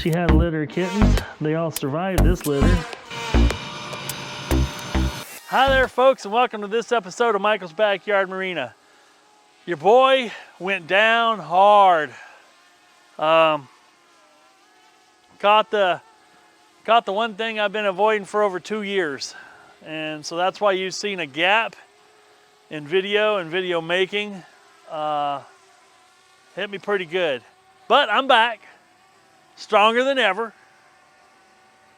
She had a litter of kittens. They all survived this litter. Hi there, folks, and welcome to this episode of Michael's Backyard Marina. Your boy went down hard. Caught the one thing I've been avoiding for over 2 years. And so that's why you've seen a gap in video and video making. Hit me pretty good. But I'm back, stronger than ever.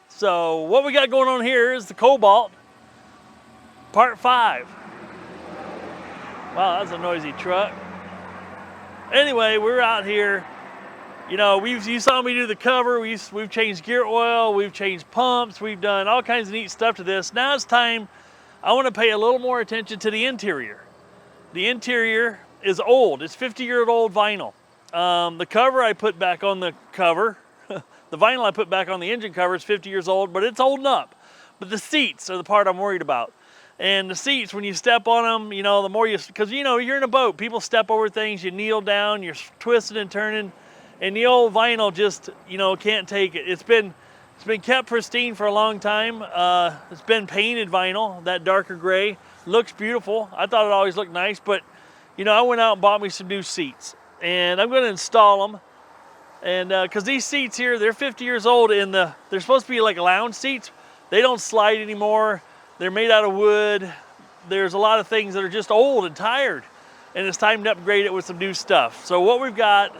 So what we got going on here is the Cobalt Part 5. Wow, that's a noisy truck. Anyway, we're out here. You know, you saw me do the cover. We've changed gear oil. We've changed pumps. We've done all kinds of neat stuff to this. Now it's time, I want to pay a little more attention to the interior. The interior is old. It's 50-year-old vinyl. The cover I put back on the cover, the vinyl I put back on the engine cover is 50 years old, but it's holding up. But the seats are the part I'm worried about. And the seats, when you step on them, you know, the more because you know, you're in a boat, people step over things, you kneel down, you're twisting and turning, and the old vinyl just, you know, can't take it. It's been kept pristine for a long time. It's been painted vinyl, that darker gray. Looks beautiful. I thought it always looked nice, but, you know, I went out and bought me some new seats. And I'm going to install them. And because these seats here, they're 50 years old, and they're supposed to be like lounge seats. They don't slide anymore. They're made out of wood. There's a lot of things that are just old and tired, and it's time to upgrade it with some new stuff. So what we've got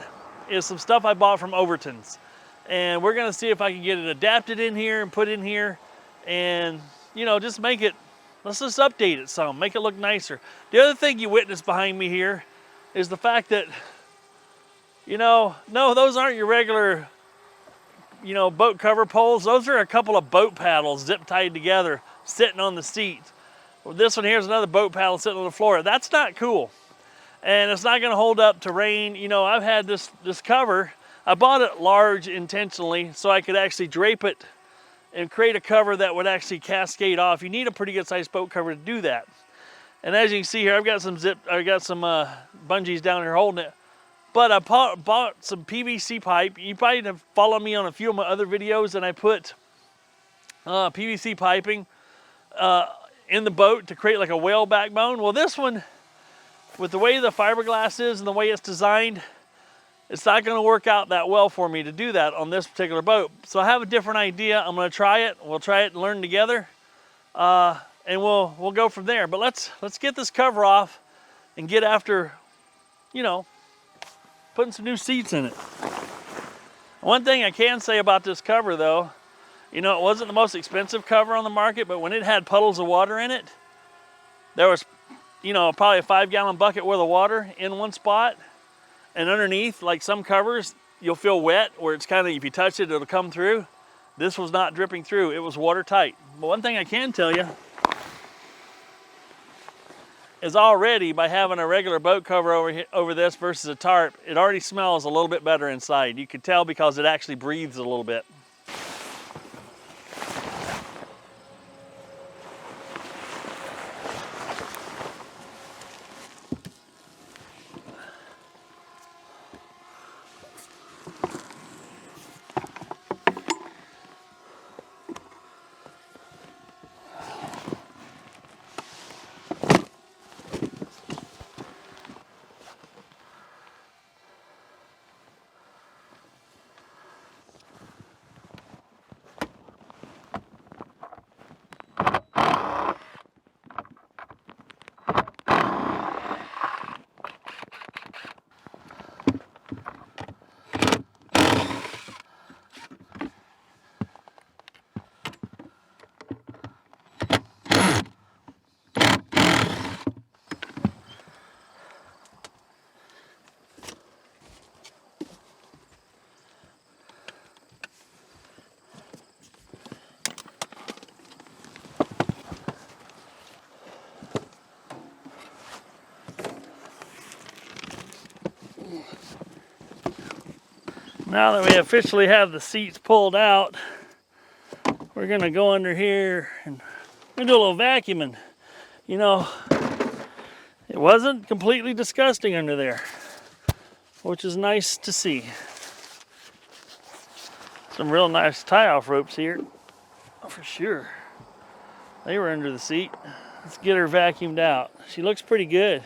is some stuff I bought from Overton's, and we're gonna see if I can get it adapted in here and put in here, and you know, just make it, let's just update it some, make it look nicer. The other thing you witness behind me here is the fact that, you know, no, those aren't your regular, you know, boat cover poles. Those are a couple of boat paddles zip tied together, sitting on the seat. Well, this one here is another boat paddle sitting on the floor. That's not cool. And it's not gonna hold up to rain. You know, I've had this cover, I bought it large intentionally so I could actually drape it and create a cover that would actually cascade off. You need a pretty good sized boat cover to do that. And as you can see here, I've got some bungees down here holding it. But I bought some PVC pipe. You probably have followed me on a few of my other videos, and I put PVC piping in the boat to create like a whale backbone. Well, this one, with the way the fiberglass is and the way it's designed, it's not going to work out that well for me to do that on this particular boat. So I have a different idea. I'm going to try it. We'll try it and learn together, and we'll go from there. But let's get this cover off and get after, you know, putting some new seats in it. One thing I can say about this cover, though, you know, it wasn't the most expensive cover on the market, but when it had puddles of water in it, there was, you know, probably a 5-gallon bucket worth of water in one spot. And underneath, like some covers, you'll feel wet, where it's kind of, if you touch it, it'll come through. This was not dripping through. It was watertight. But one thing I can tell you is already, by having a regular boat cover over this versus a tarp, it already smells a little bit better inside. You can tell because it actually breathes a little bit. Now that we officially have the seats pulled out, we're gonna go under here and we're gonna do a little vacuuming. You know, it wasn't completely disgusting under there, which is nice to see. Some real nice tie-off ropes here. Oh, for sure. They were under the seat. Let's get her vacuumed out. She looks pretty good.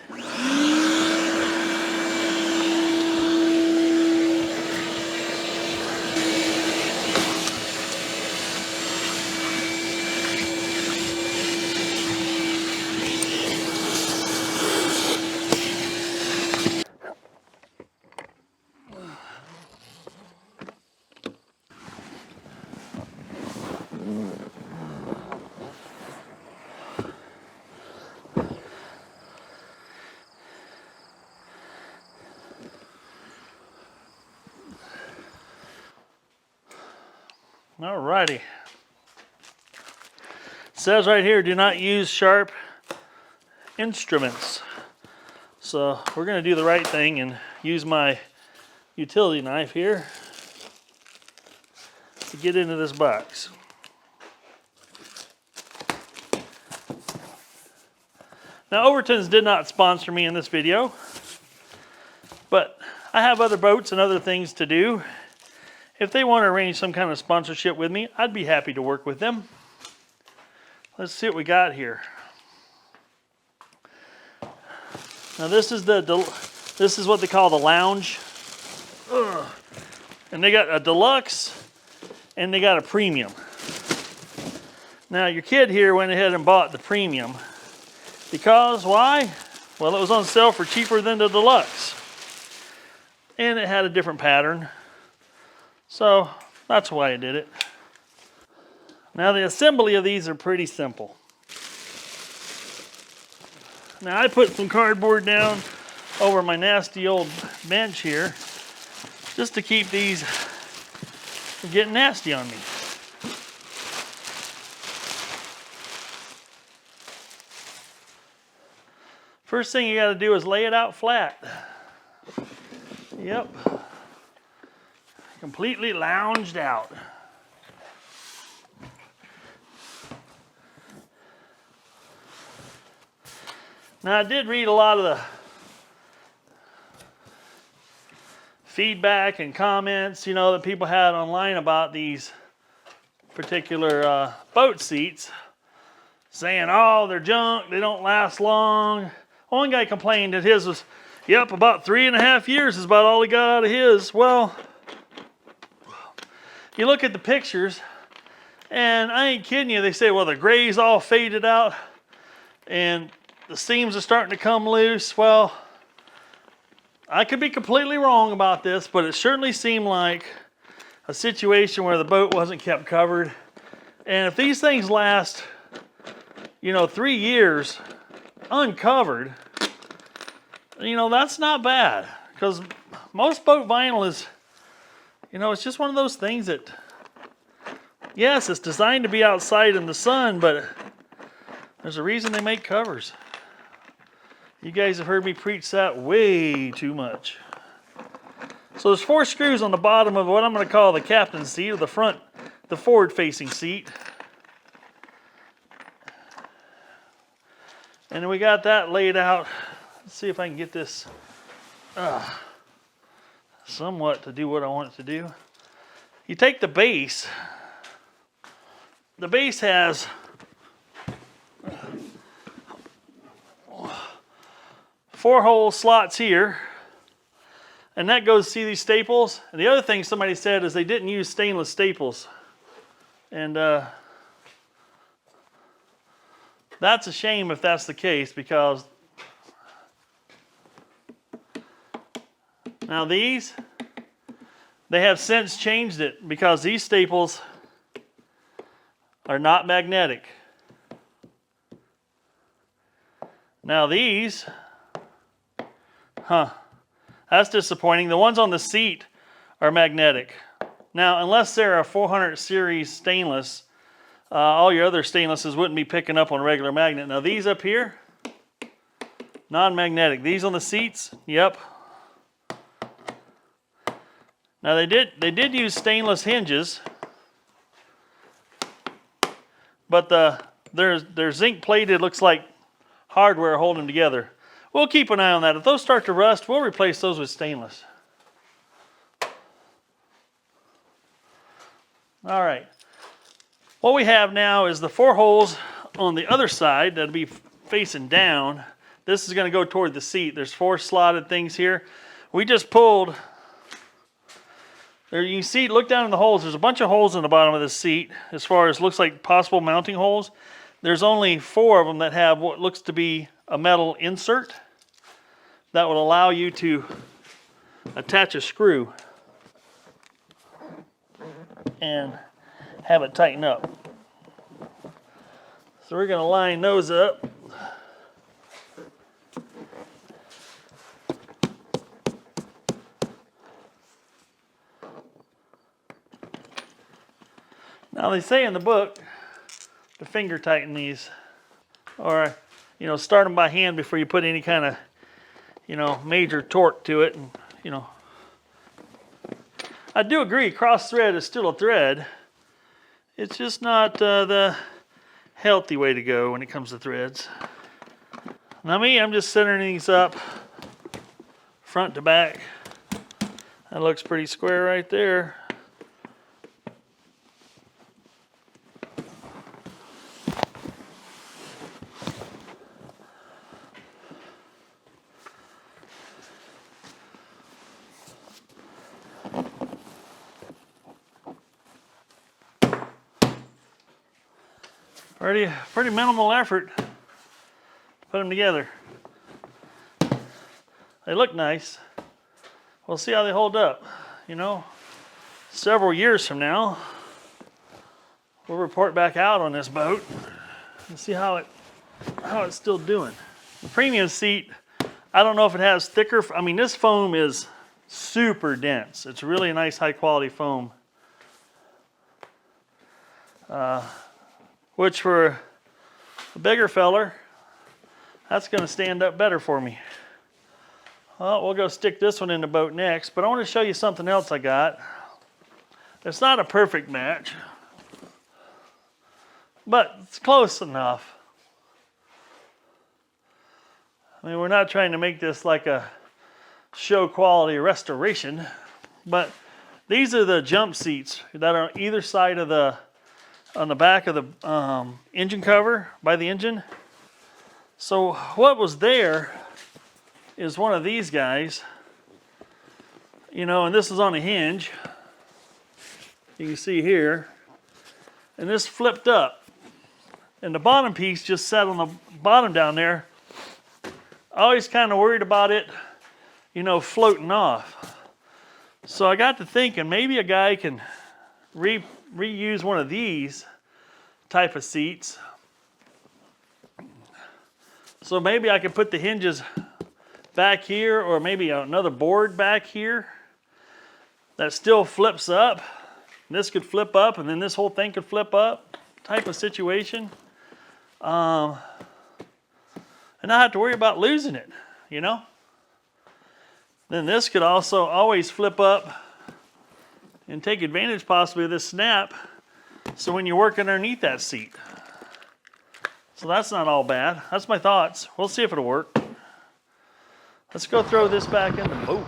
Alrighty. It says right here, do not use sharp instruments. So we're going to do the right thing and use my utility knife here to get into this box. Now Overton's did not sponsor me in this video, but I have other boats and other things to do. If they want to arrange some kind of sponsorship with me, I'd be happy to work with them. Let's see what we got here. Now this is what they call the lounge. Ugh. And they got a deluxe and they got a premium. Now your kid here went ahead and bought the premium because why? Well, it was on sale for cheaper than the deluxe. And it had a different pattern. So that's why I did it. Now the assembly of these are pretty simple. Now I put some cardboard down over my nasty old bench here just to keep these from getting nasty on me. First thing you got to do is lay it out flat. Yep. Completely lounged out. Now I did read a lot of the feedback and comments, you know, that people had online about these particular boat seats, saying, oh, they're junk, they don't last long. One guy complained that his was, yep, about 3.5 years is about all he got out of his. Well, you look at the pictures, and I ain't kidding you, they say, well, the gray's all faded out, and the seams are starting to come loose. Well, I could be completely wrong about this, but it certainly seemed like a situation where the boat wasn't kept covered. And if these things last, you know, 3 years uncovered, you know, that's not bad. Because most boat vinyl is, you know, it's just one of those things that, yes, it's designed to be outside in the sun, but there's a reason they make covers. You guys have heard me preach that way too much. So there's 4 screws on the bottom of what I'm going to call the captain's seat, or the front, the forward-facing seat. And then we got that laid out. Let's see if I can get this somewhat to do what I want it to do. You take the base. The base has 4 hole slots here, and that goes, see these staples? And the other thing somebody said is they didn't use stainless staples, and that's a shame if that's the case, because now these, they have since changed it, because these staples are not magnetic. Now these, that's disappointing. The ones on the seat are magnetic. Now, unless they're a 400 series stainless, all your other stainlesses wouldn't be picking up on a regular magnet. Now these up here, non-magnetic. These on the seats, yep. Now they did use stainless hinges, but they're zinc plated, looks like hardware holding them together. We'll keep an eye on that. If those start to rust, we'll replace those with stainless. All right. What we have now is the 4 holes on the other side that'll be facing down. This is going to go toward the seat. There's 4 slotted things here. We just pulled. There you can see, look down in the holes. There's a bunch of holes in the bottom of the seat as far as looks like possible mounting holes. There's only 4 of them that have what looks to be a metal insert that will allow you to attach a screw and have it tighten up. So we're going to line those up. Now they say in the book to finger tighten these, or start them by hand before you put any kind of major torque to it. And I do agree, cross thread is still a thread. It's just not the healthy way to go when it comes to threads. Now me, I'm just centering these up front to back. That looks pretty square right there. Pretty minimal effort to put them together. They look nice. We'll see how they hold up. Several years from now, we'll report back out on this boat and see how it's still doing. The premium seat, I don't know if it has thicker. I mean, this foam is super dense. It's really a nice high quality foam. Which for a bigger feller, that's going to stand up better for me. Well, we'll go stick this one in the boat next, but I want to show you something else I got. It's not a perfect match, but it's close enough. I mean, we're not trying to make this like a show quality restoration, but these are the jump seats that are on either side of on the back of the engine cover by the engine. So what was there is one of these guys, and this is on a hinge. You can see here, and this flipped up, and the bottom piece just sat on the bottom down there. I always kind of worried about it, floating off. So I got to thinking maybe a guy can reuse one of these type of seats. So maybe I could put the hinges back here, or maybe another board back here that still flips up. This could flip up, and then this whole thing could flip up type of situation. And not have to worry about losing it, Then this could also always flip up and take advantage possibly of this snap, so when you're working underneath that seat. So that's not all bad. That's my thoughts. We'll see if it'll work. Let's go throw this back in the boat.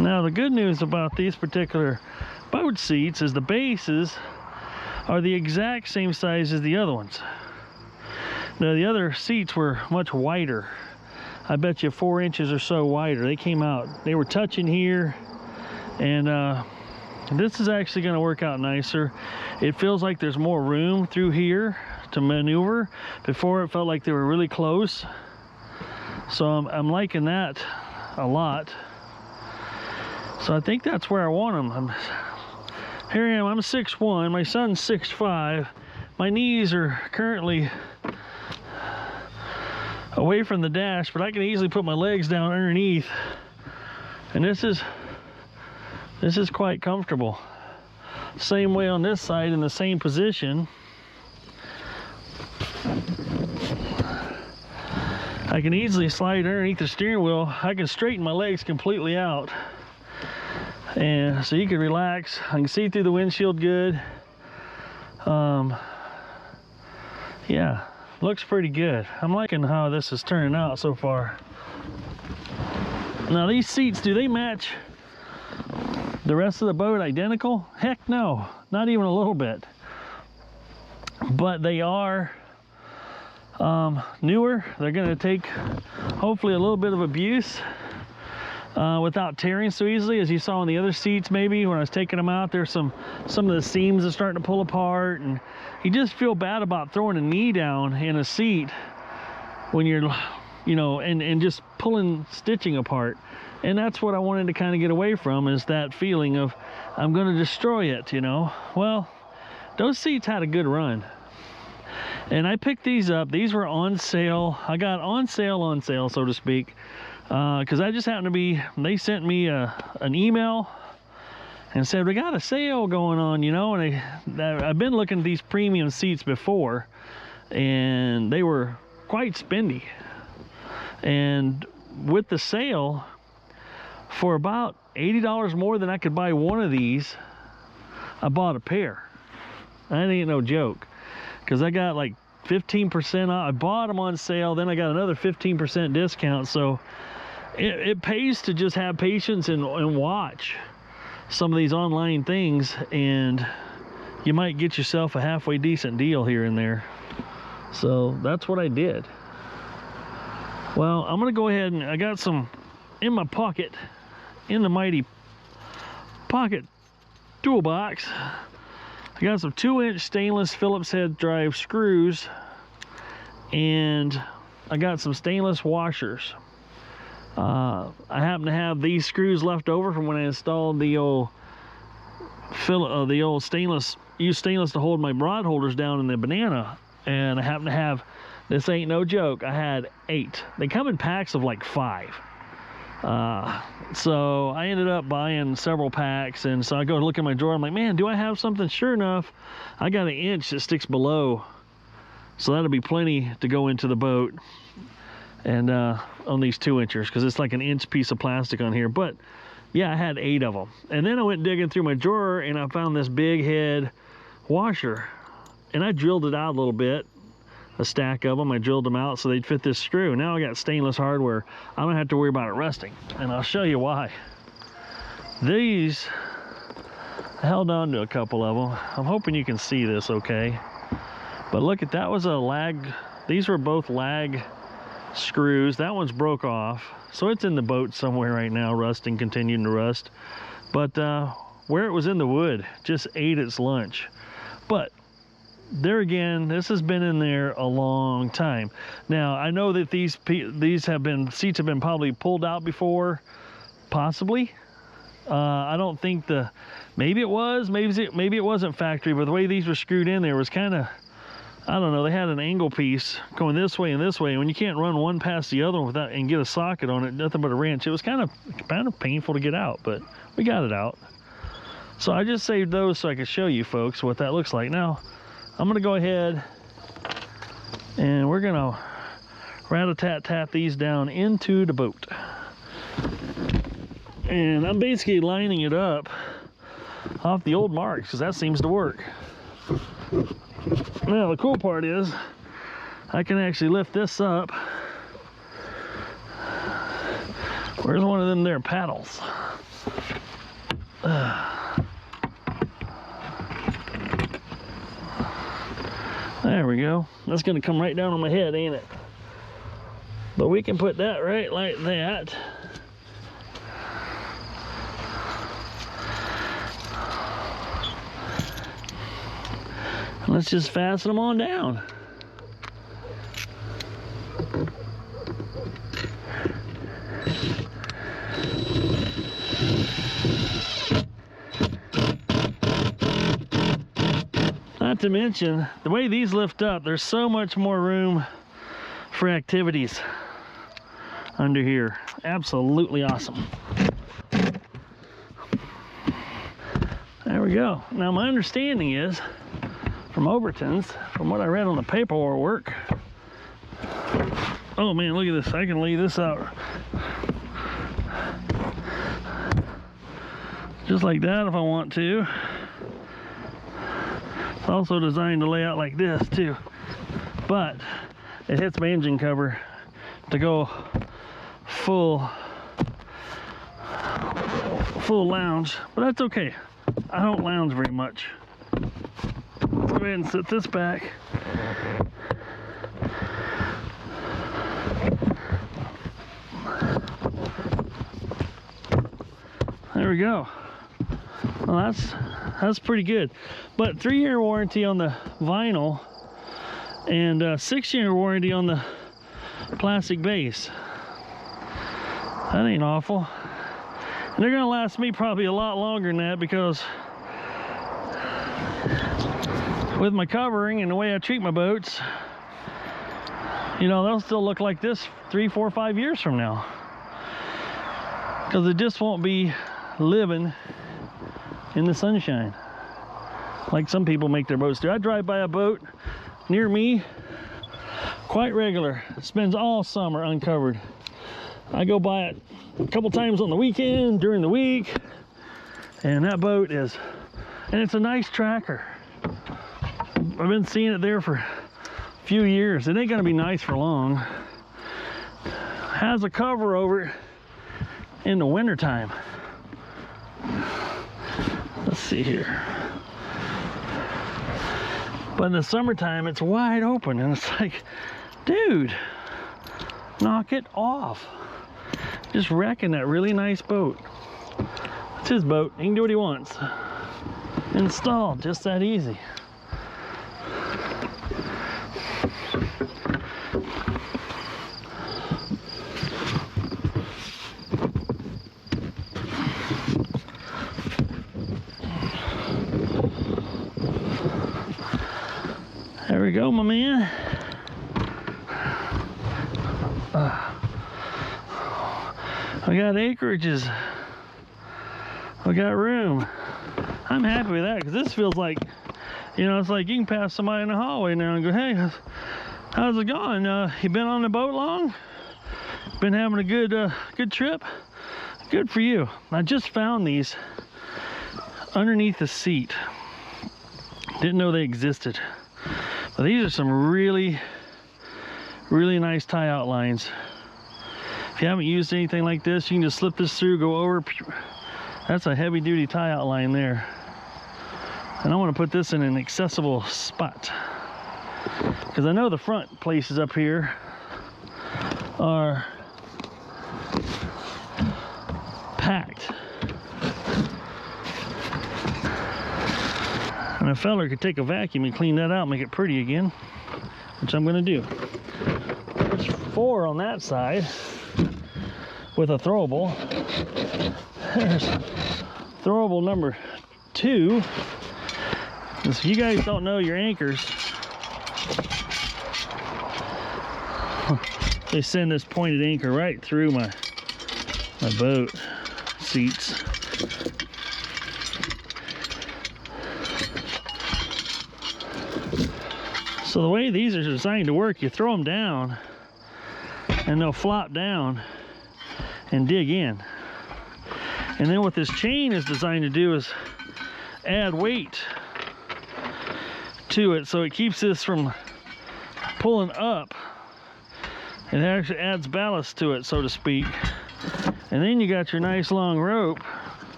Now the good news about these particular boat seats is the bases are the exact same size as the other ones. Now the other seats were much wider. I bet you 4 inches or so wider. They came out, they were touching here, and this is actually going to work out nicer. It feels like there's more room through here to maneuver. Before it felt like they were really close. So I'm liking that a lot. So I think that's where I want them. Here I am, I'm 6'1", my son's 6'5". My knees are currently away from the dash, but I can easily put my legs down underneath. And this is quite comfortable. Same way on this side in the same position. I can easily slide underneath the steering wheel. I can straighten my legs completely out. And so you can relax. I can see through the windshield good. Yeah, looks pretty good. I'm liking how this is turning out so far. Now these seats, do they match the rest of the boat identical? Heck no, not even a little bit. But they are newer. They're gonna take hopefully a little bit of abuse without tearing so easily. As you saw on the other seats, maybe when I was taking them out, there's some of the seams are starting to pull apart, and you just feel bad about throwing a knee down in a seat when you're, you know, and just pulling stitching apart. And that's what I wanted to kind of get away from, is that feeling of I'm going to destroy it, you know. Well, those seats had a good run, and I picked these up. These were on sale. I got on sale, so to speak, because I just happened to be, they sent me an email and said, we got a sale going on, you know. And I've been looking at these premium seats before, and they were quite spendy. And with the sale, for about $80 more than I could buy one of these, I bought a pair. That ain't no joke, because I got like 15% off. I bought them on sale, then I got another 15% discount. So it pays to just have patience and watch some of these online things, and you might get yourself a halfway decent deal here and there. So that's what I did. Well, I'm gonna go ahead, and I got some in my pocket, in the mighty pocket toolbox. I got some 2-inch stainless Phillips head drive screws, and I got some stainless washers. I happen to have these screws left over from when I installed the old stainless, used stainless to hold my rod holders down in the Banana, and I happen to have, this ain't no joke, I had 8. They come in packs of like 5. So I ended up buying several packs, and so I go to look in my drawer. I'm like, man, do I have something? Sure enough, I got an inch that sticks below, so that'll be plenty to go into the boat. And on these 2-inchers, because it's like an inch piece of plastic on here. But yeah, I had 8 of them. And then I went digging through my drawer, and I found this big head washer, and I drilled it out a little bit, a stack of them. I drilled them out so they'd fit this screw. Now I got stainless hardware. I don't have to worry about it rusting, and I'll show you why. These, I held on to a couple of them. I'm hoping you can see this okay. But look at that, was a lag. These were both lag screws. That one's broke off, so it's in the boat somewhere right now, rusting, continuing to rust. But where it was in the wood, just ate its lunch. But there again, this has been in there a long time. Now I know that these seats have been probably pulled out before, possibly. I don't think maybe it wasn't factory, but the way these were screwed in there was kind of, I don't know, they had an angle piece going this way and this way, and when you can't run one past the other without and get a socket on it, nothing but a wrench, it was kind of painful to get out, but we got it out. So I just saved those so I could show you folks what that looks like. Now I'm gonna go ahead and we're gonna rat-a-tat-tat these down into the boat. And I'm basically lining it up off the old marks, because that seems to work. Now the cool part is I can actually lift this up. Where's one of them there paddles? There we go. That's gonna come right down on my head, ain't it? But we can put that right like that. Let's just fasten them on down. Not to mention, the way these lift up, there's so much more room for activities under here. Absolutely awesome. There we go. Now my understanding is, from Overton's, from what I read on the paperwork, oh man, look at this, I can lay this out. just like that if I want to. It's also designed to lay out like this too, but it hits my engine cover to go full lounge, but that's okay. I don't lounge very much. Let's go ahead and set this back. There we go. Well, that's pretty good. But 3-year warranty on the vinyl and 6-year warranty on the plastic base. That ain't awful. And they're gonna last me probably a lot longer than that, because with my covering and the way I treat my boats, you know, they'll still look like this 3, 4, 5 years from now, because it just won't be living in the sunshine like some people make their boats do. I drive by a boat near me quite regular. It spends all summer uncovered. I go by it a couple times on the weekend, during the week, and that boat is, and it's a nice tracker. I've been seeing it there for a few years. It ain't gonna be nice for long. Has a cover over it in the winter time. Let's see here. But in the summertime, it's wide open, and it's like, dude, knock it off. Just wrecking that really nice boat. It's his boat. He can do what he wants. Installed, just that easy. There we go, my man. We got acreages. We got room. I'm happy with that, because this feels like, you know, it's like you can pass somebody in the hallway now and go, hey, how's it going? You been on the boat long? Been having a good trip? Good for you. I just found these underneath the seat. Didn't know they existed. But these are some really nice tie out lines. If you haven't used anything like this, you can just slip this through, go over. That's a heavy duty tie out line there. And I want to put this in an accessible spot, because I know the front places up here are packed. And a feller could take a vacuum and clean that out, make it pretty again, which I'm going to do. There's 4 on that side with a throwable. There's throwable number 2. And so you guys don't know your anchors, they send this pointed anchor right through my boat seats. So the way these are designed to work, you throw them down and they'll flop down and dig in. And then what this chain is designed to do is add weight to it, so it keeps this from pulling up. It actually adds ballast to it, so to speak. And then you got your nice long rope,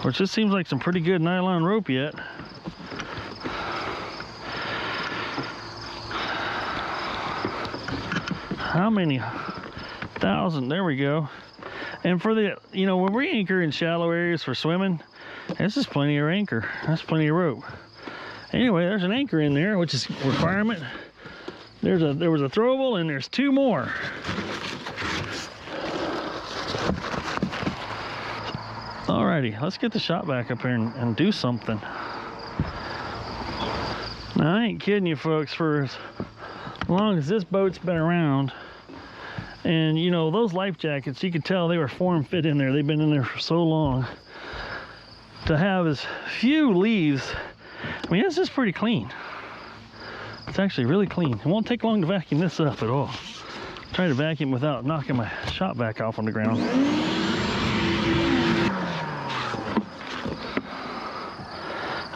which this seems like some pretty good nylon rope yet. How many thousand? There we go. And for the, you know, when we anchor in shallow areas for swimming, this is plenty of anchor. That's plenty of rope. Anyway, there's an anchor in there, which is a requirement. There was a throwable, and there's 2 more. Alrighty, let's get the shop back up here and do something. Now, I ain't kidding you folks, for as long as this boat's been around, and you know, those life jackets, you could tell they were form fit in there. They've been in there for so long. To have as few leaves, I mean, this is pretty clean. It's actually really clean. It won't take long to vacuum this up at all. Try to vacuum without knocking my shop vac off on the ground.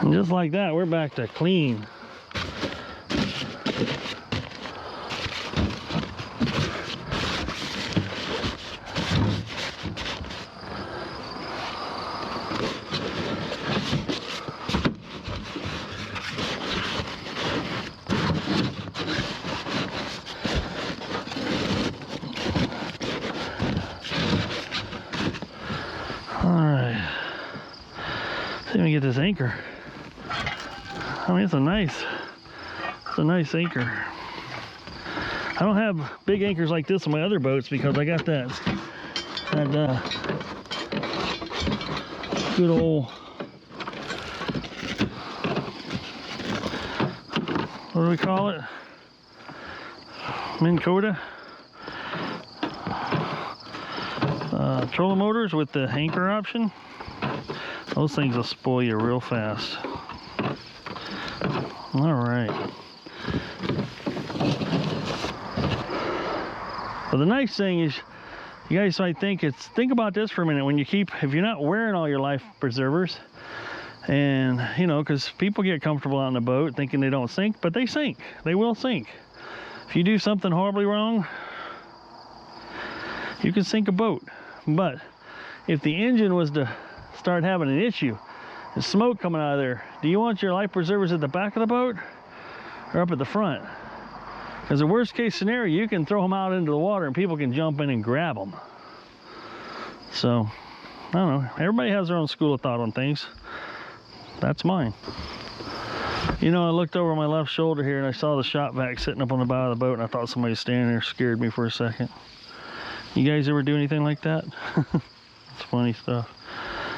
And just like that, we're back to clean. Let me get this anchor. I mean, it's a nice anchor. I don't have big anchors like this on my other boats because I got that good old, what do we call it? Minn Kota trolling motors with the anchor option. Those things will spoil you real fast. All right. Well, the nice thing is, you guys might think about this for a minute. When you if you're not wearing all your life preservers, and you know, because people get comfortable out on the boat thinking they don't sink, but they sink. They will sink. If you do something horribly wrong, you can sink a boat. But if the engine was to start having an issue, there's smoke coming out of there, do you want your life preservers at the back of the boat or up at the front? Because the worst case scenario, you can throw them out into the water and people can jump in and grab them. So, I don't know. Everybody has their own school of thought on things. That's mine. You know, I looked over my left shoulder here and I saw the shop vac sitting up on the bow of the boat, and I thought somebody was standing there. Scared me for a second. You guys ever do anything like that? It's funny stuff.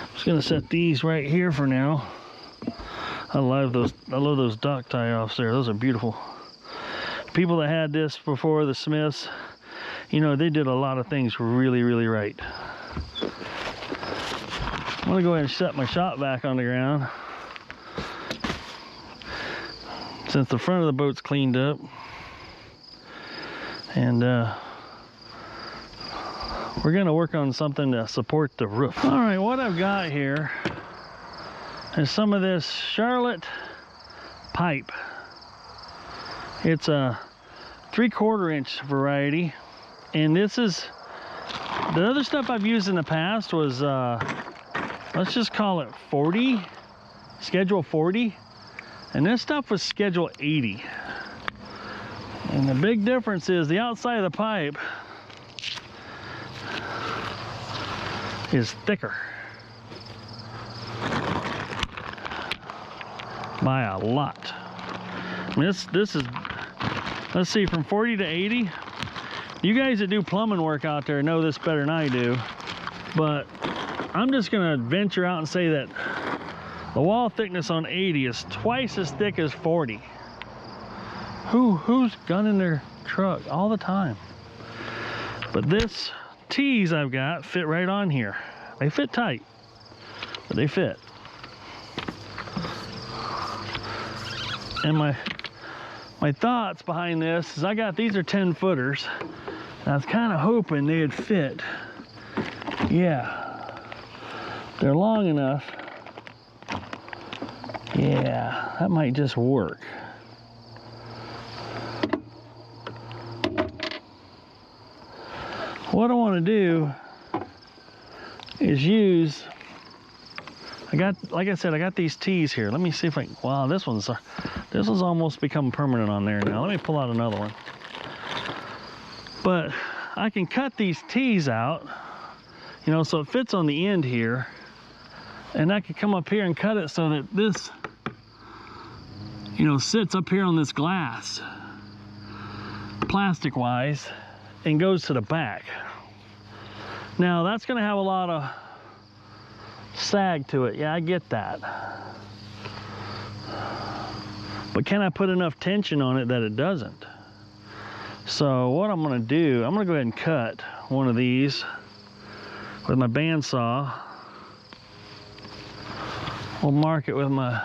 I'm just gonna set these right here for now. I love those dock tie-offs there. Those are beautiful. People that had this before, the Smiths, you know, they did a lot of things really, really right. I'm gonna go ahead and set my shop vac on the ground. Since the front of the boat's cleaned up. And we're gonna work on something to support the roof. All right, what I've got here is some of this Charlotte pipe. It's a 3/4 inch variety, and this is the other stuff I've used in the past was let's just call it 40, schedule 40, and this stuff was schedule 80. And the big difference is the outside of the pipe is thicker by a lot. I mean, this is, let's see, from 40 to 80. You guys that do plumbing work out there know this better than I do, but I'm just gonna venture out and say that the wall thickness on 80 is twice as thick as 40. Who's gunning their truck all the time? But this tees I've got fit right on here. They fit tight, but they fit. And my thoughts behind this is I got, these are 10 footers. I was kind of hoping they'd fit. Yeah, they're long enough. Yeah, that might just work. What I want to do is use, like I said, I got these tees here. Let me see if I can, wow, this one's almost become permanent on there now. Let me pull out another one. But I can cut these tees out, you know, so it fits on the end here. And I could come up here and cut it so that this, you know, sits up here on this glass, plastic wise, and goes to the back. Now that's gonna have a lot of sag to it. Yeah, I get that. But can I put enough tension on it that it doesn't? So what I'm gonna do, I'm gonna go ahead and cut one of these with my bandsaw. We'll mark it with my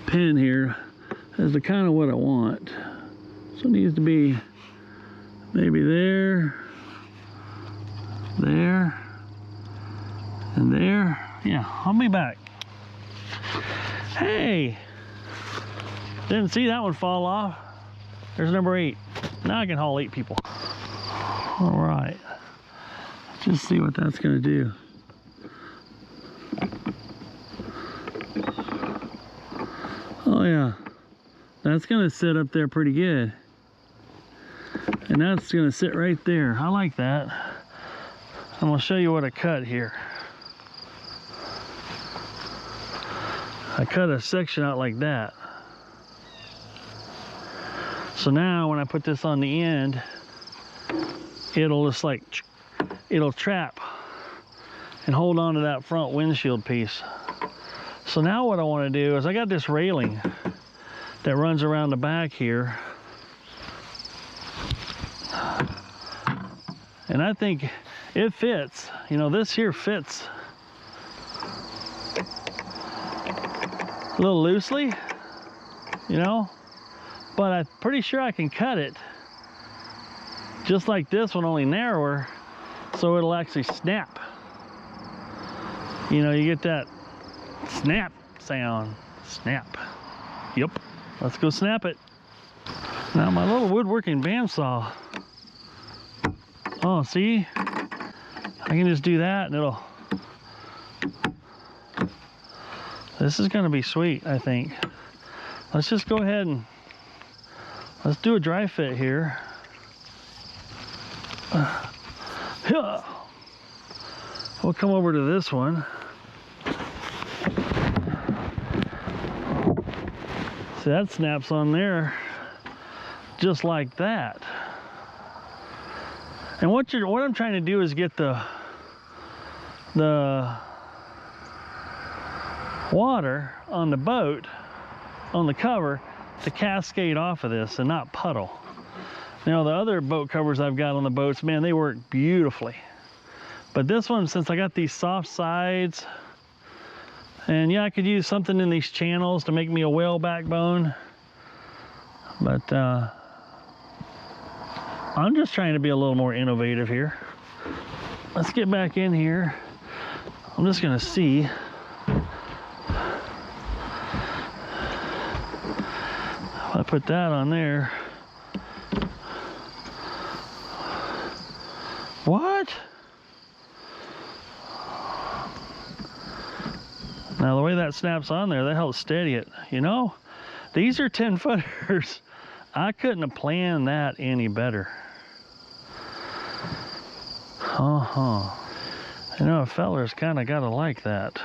pen here as the kind of what I want. So it needs to be maybe there, and there. Yeah, I'll be back. Hey, didn't see that one fall off. There's number 8. Now I can haul 8 people. All right, just see what that's gonna do. Oh yeah, that's gonna sit up there pretty good. And that's gonna sit right there. I like that. I'm gonna show you what I cut here. I cut a section out like that. So now when I put this on the end, it'll just like, it'll trap and hold on to that front windshield piece. So now what I want to do is I got this railing that runs around the back here. And I think it fits. You know, this here fits a little loosely, you know, but I'm pretty sure I can cut it just like this one, only narrower, so it'll actually snap. You know, you get that snap sound. Snap. Yep. Let's go snap it. Now my little woodworking bandsaw. Oh, see? I can just do that and it'll... This is gonna be sweet, I think. Let's just go ahead and let's do a dry fit here. We'll come over to this one. See, that snaps on there just like that. And what I'm trying to do is get the water on the boat, on the cover, to cascade off of this and not puddle. Now the other boat covers I've got on the boats, man, they work beautifully. But this one, since I got these soft sides, and yeah, I could use something in these channels to make me a whale backbone. But I'm just trying to be a little more innovative here. Let's get back in here. I'm just gonna see. If I put that on there. What? Now the way that snaps on there, that helps steady it. You know, these are 10-footers. I couldn't have planned that any better. You know, a feller's kind of got to like that.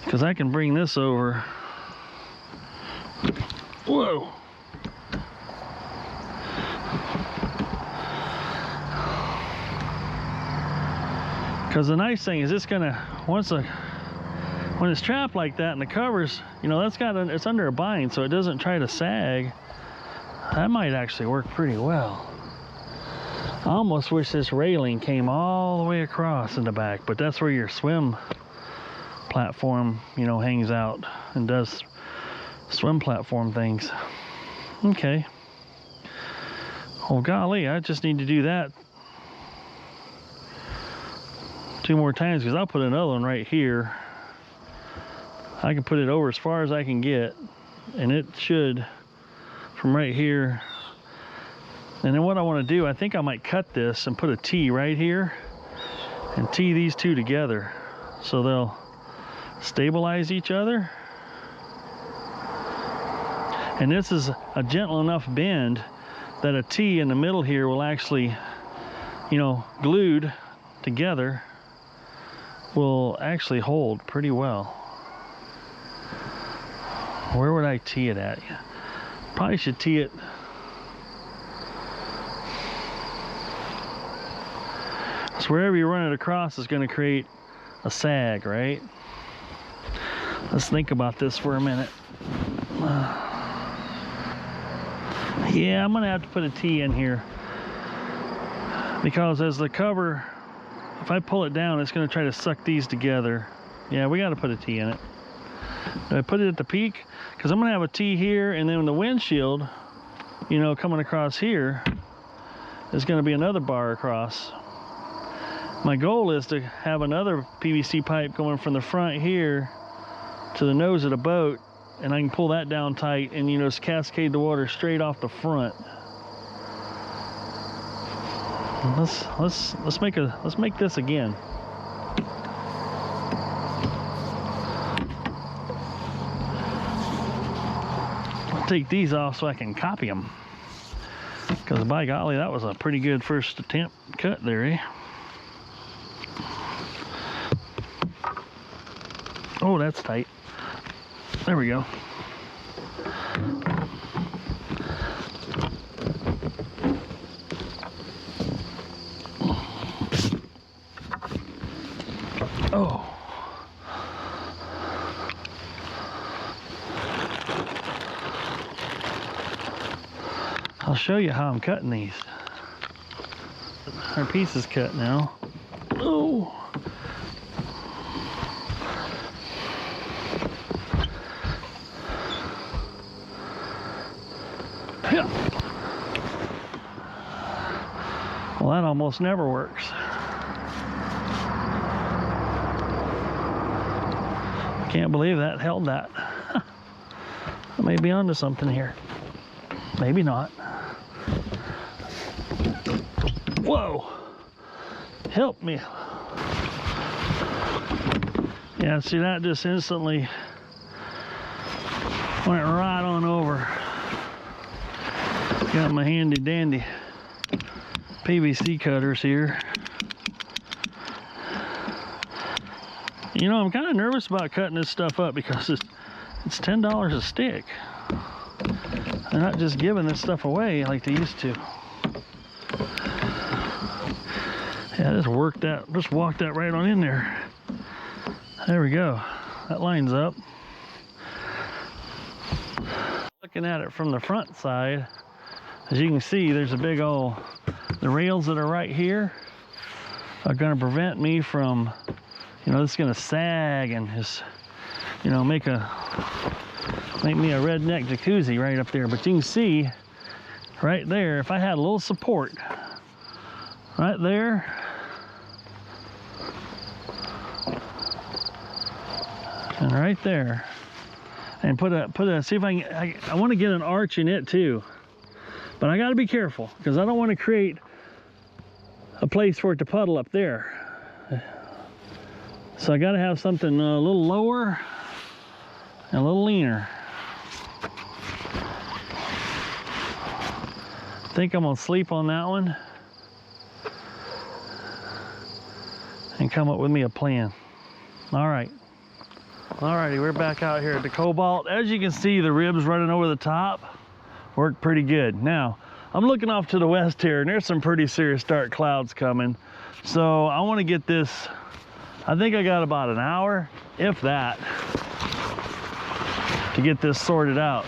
Because I can bring this over. Whoa. Because the nice thing is it's gonna, when it's trapped like that and the covers, you know, it's under a bind, so it doesn't try to sag. That might actually work pretty well. I almost wish this railing came all the way across in the back, but that's where your swim platform, you know, hangs out and does swim platform things. Okay. Oh golly, I just need to do that 2 more times, because I'll put another one right here. I can put it over as far as I can get, and it should, from right here. And then what I want to do, I think I might cut this and put a T right here and T these two together so they'll stabilize each other. And this is a gentle enough bend that a T in the middle here will actually, you know, glued together, will actually hold pretty well. Where would I tee it at? Probably should tee it. So wherever you run it across is going to create a sag, right? Let's think about this for a minute. Yeah, I'm going to have to put a T in here, because as the cover, if I pull it down, it's going to try to suck these together. Yeah, we got to put a T in it. Do I put it at the peak? Because I'm going to have a T here, and then the windshield, you know, coming across here, is going to be another bar across. My goal is to have another PVC pipe going from the front here to the nose of the boat, and I can pull that down tight and, you know, just cascade the water straight off the front. Let's make this again. I'll take these off so I can copy them. Because by golly, that was a pretty good first attempt cut there, eh? Oh, that's tight. There we go. Oh. I'll show you how I'm cutting these. Our piece is cut now. Oh. Yeah. Well, that almost never works. Can't believe that held that. I may be onto something here. Maybe not. Whoa! Help me. Yeah, see, that just instantly went right on over. Got my handy dandy PVC cutters here. You know, I'm kind of nervous about cutting this stuff up because it's $10 a stick. They're not just giving this stuff away like they used to. Yeah, just walked that right on in there. There we go. That lines up. Looking at it from the front side, as you can see, there's a big old, the rails that are right here are gonna prevent me from, you know, it's gonna sag and just, you know, make me a redneck jacuzzi right up there. But you can see right there, if I had a little support right there, and right there, and put a see if I want to get an arch in it too, but I got to be careful because I don't want to create a place for it to puddle up there. So I got to have something a little lower and a little leaner. I think I'm gonna sleep on that one and come up with me a plan. All right. Alrighty, we're back out here at the Cobalt. As you can see, the ribs running over the top work pretty good. Now, I'm looking off to the west here, and there's some pretty serious dark clouds coming. So I want to get this, I think I got about an hour, if that, to get this sorted out.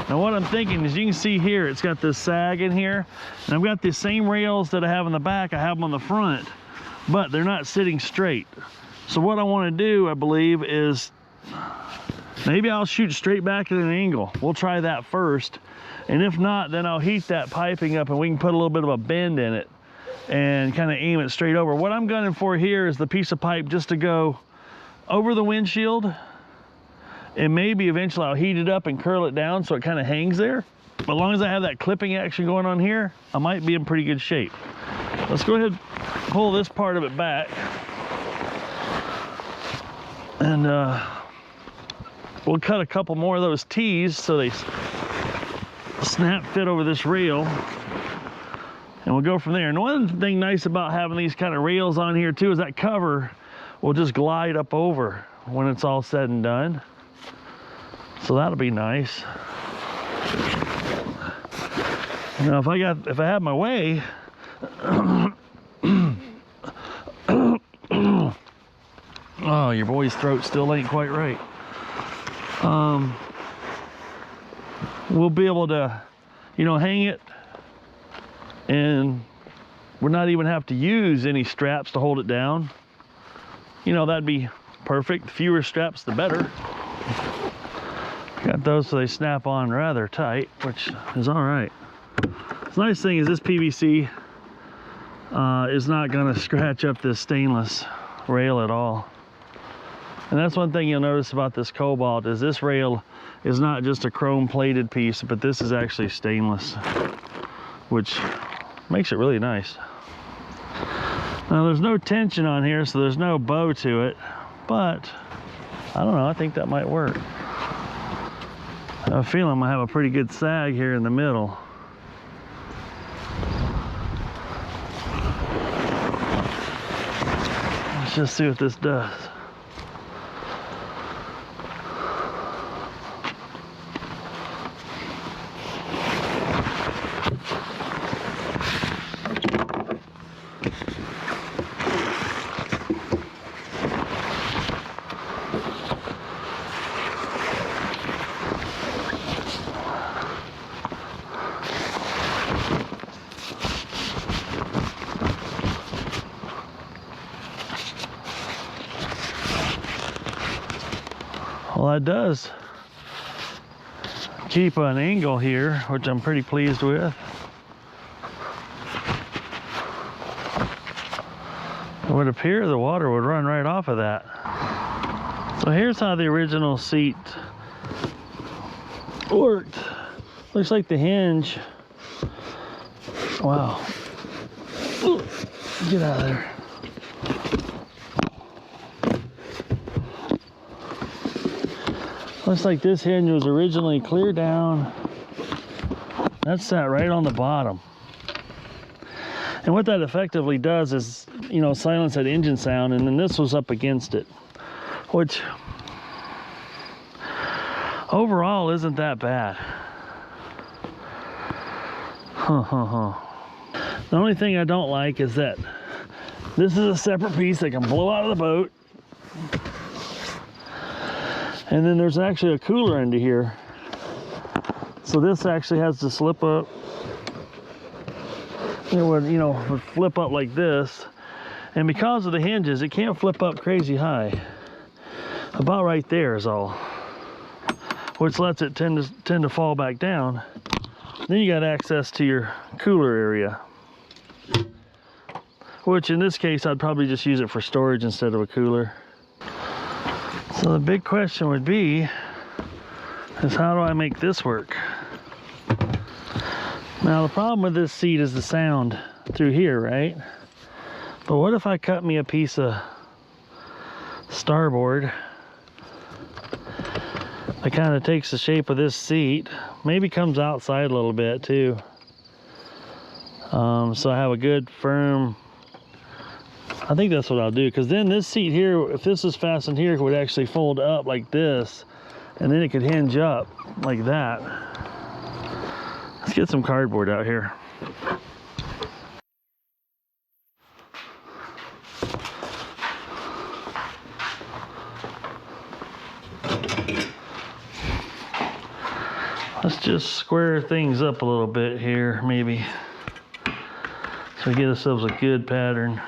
Now what I'm thinking is, you can see here, it's got this sag in here, and I've got the same rails that I have in the back, I have them on the front, but they're not sitting straight. So what I want to do, I believe, is maybe I'll shoot straight back at an angle. We'll try that first. And if not, then I'll heat that piping up and we can put a little bit of a bend in it and kind of aim it straight over. What I'm gunning for here is the piece of pipe just to go over the windshield, and maybe eventually I'll heat it up and curl it down so it kind of hangs there. But as long as I have that clipping action going on here, I might be in pretty good shape. Let's go ahead and pull this part of it back. And we'll cut a couple more of those T's so they snap fit over this rail, and we'll go from there. And one thing nice about having these kind of rails on here too is that cover will just glide up over when it's all said and done. So that'll be nice. Now if I had my way, oh, your boy's throat still ain't quite right. We'll be able to, you know, hang it, and we're not even have to use any straps to hold it down. You know, that'd be perfect. The fewer straps, the better. Got those so they snap on rather tight, which is all right. The nice thing is this PVC is not going to scratch up this stainless rail at all. And that's one thing you'll notice about this Cobalt is this rail is not just a chrome plated piece, but this is actually stainless, which makes it really nice. Now there's no tension on here, so there's no bow to it, but I don't know, I think that might work. I have a feeling I'm gonna have a pretty good sag here in the middle. Let's just see what this does. Well, that does keep an angle here, which I'm pretty pleased with. It would appear the water would run right off of that. So here's how the original seat worked. Looks like the hinge. Wow. Ooh, get out of there. Looks like this hinge was originally clear down. That sat right on the bottom. And what that effectively does is, you know, silence that engine sound, and then this was up against it, which overall isn't that bad. The only thing I don't like is that this is a separate piece that can blow out of the boat. And then there's actually a cooler under here. So this actually has to slip up. It would, you know, would flip up like this. And because of the hinges, it can't flip up crazy high. About right there is all. Which lets it tend to fall back down. Then you got access to your cooler area. Which in this case, I'd probably just use it for storage instead of a cooler. So the big question would be, is how do I make this work? Now the problem with this seat is the sound through here, right? But what if I cut me a piece of starboard that kind of takes the shape of this seat, maybe comes outside a little bit too. So I have a good firm, I think that's what I'll do, because then this seat here, if this is fastened here, it would actually fold up like this, and then it could hinge up like that. Let's get some cardboard out here. Let's just square things up a little bit here, maybe, so we get ourselves a good pattern.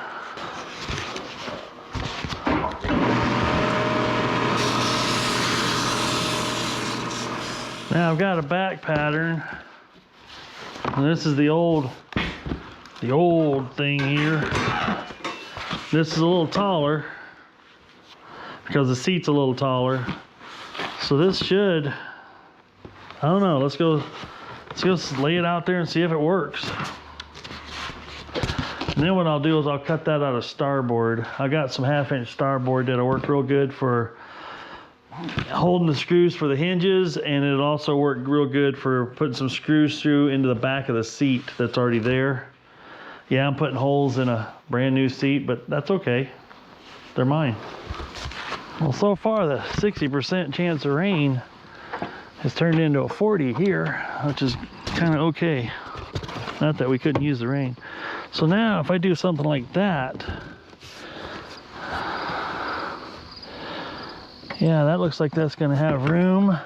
Now I've got a back pattern, and this is the old thing here. This is a little taller because the seat's a little taller. So this should, I don't know, let's go lay it out there and see if it works. And then what I'll do is I'll cut that out of starboard. I got some 1/2-inch starboard that'll work real good for holding the screws for the hinges, and it'll also work real good for putting some screws through into the back of the seat that's already there. Yeah, I'm putting holes in a brand new seat, but that's okay. They're mine. Well, so far the 60% chance of rain has turned into a 40 here, which is kind of okay. Not that we couldn't use the rain. So now if I do something like that, yeah, that looks like that's going to have room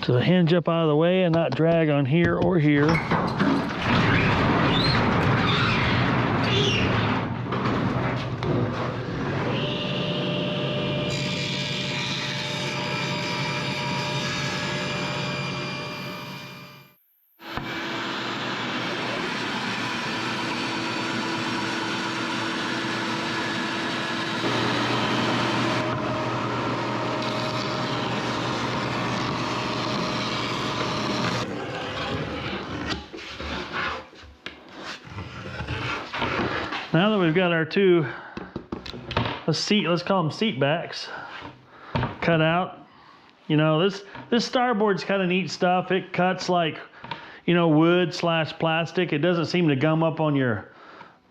to hinge up out of the way and not drag on here or here. Now that we've got our two, let's call them seat backs, cut out. You know, this starboard's kind of neat stuff. It cuts like, you know, wood / plastic. It doesn't seem to gum up on your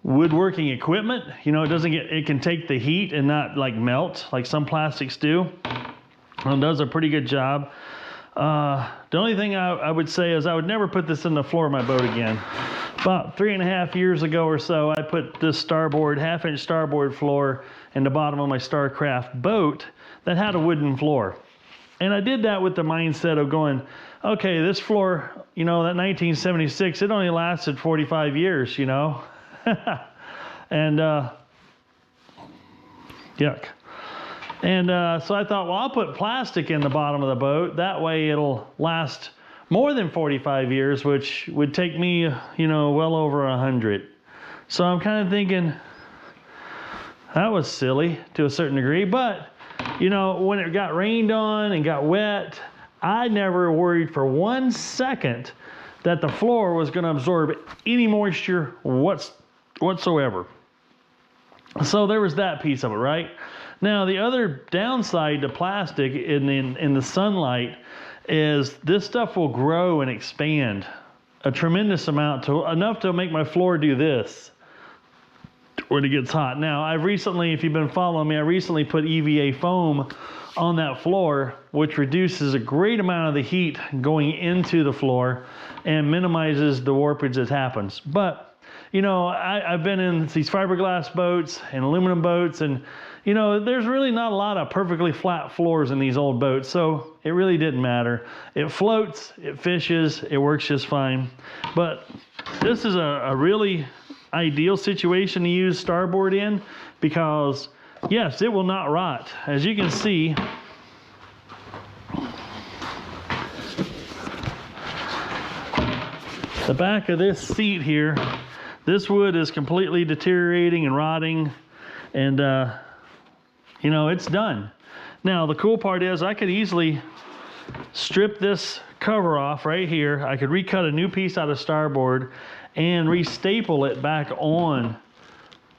woodworking equipment. You know, it can take the heat and not like melt like some plastics do. It does a pretty good job. The only thing I would say is I would never put this in the floor of my boat again. About 3.5 years ago or so, I put this starboard, 1/2-inch starboard floor in the bottom of my Starcraft boat that had a wooden floor. And I did that with the mindset of going, okay, this floor, you know, that 1976, it only lasted 45 years, you know. And yuck. And so I thought, well, I'll put plastic in the bottom of the boat. That way it'll last more than 45 years, which would take me, you know, well over 100. So I'm kind of thinking, that was silly to a certain degree. But, you know, when it got rained on and got wet, I never worried for 1 second that the floor was going to absorb any moisture whatsoever. So there was that piece of it, right? Now, the other downside to plastic in the sunlight is this stuff will grow and expand a tremendous amount, enough to make my floor do this when it gets hot. Now, I've recently, if you've been following me, I recently put EVA foam on that floor, which reduces a great amount of the heat going into the floor and minimizes the warpage that happens. But, you know, I've been in these fiberglass boats and aluminum boats, and you know, there's really not a lot of perfectly flat floors in these old boats, so it really didn't matter. It floats, it fishes, it works just fine. But this is a really ideal situation to use starboard in because, yes, it will not rot. As you can see, the back of this seat here, this wood is completely deteriorating and rotting, and you know, it's done. Now, the cool part is I could easily strip this cover off right here. I could recut a new piece out of starboard and re-staple it back on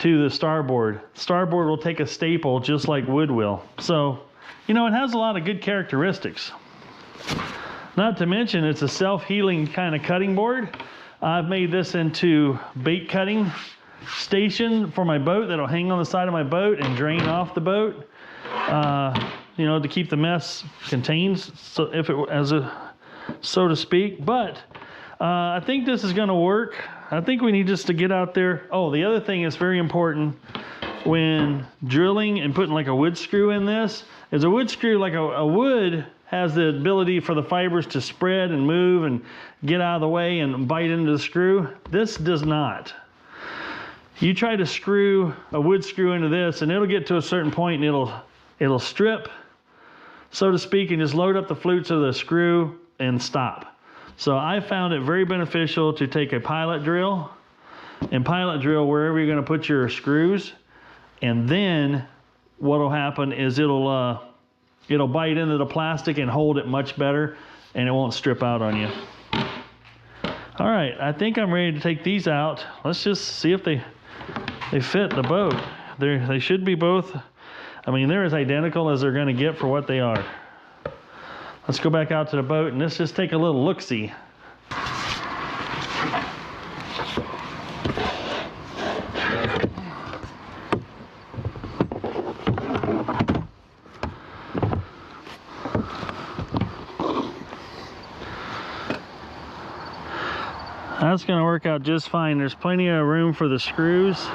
to the starboard. Starboard will take a staple just like wood will. So, you know, it has a lot of good characteristics. Not to mention, it's a self-healing kind of cutting board. I've made this into bait cutting station for my boat that'll hang on the side of my boat and drain off the boat, you know, to keep the mess contained, so if it so to speak. But I think this is going to work. I think we need just to get out there. Oh, the other thing is very important when drilling and putting like a wood screw in this is a wood screw, like a wood has the ability for the fibers to spread and move and get out of the way and bite into the screw. This does not. You try to screw a wood screw into this and it'll get to a certain point and it'll strip, so to speak, and just load up the flutes of the screw and stop. So I found it very beneficial to take a pilot drill and pilot drill wherever you're going to put your screws, and then what'll happen is it'll bite into the plastic and hold it much better, and it won't strip out on you. All right, I think I'm ready to take these out. Let's just see if they fit the boat. They should be both, I mean, they're as identical as they're gonna get for what they are. Let's go back out to the boat and let's just take a little look-see. That's gonna work out just fine. There's plenty of room for the screws.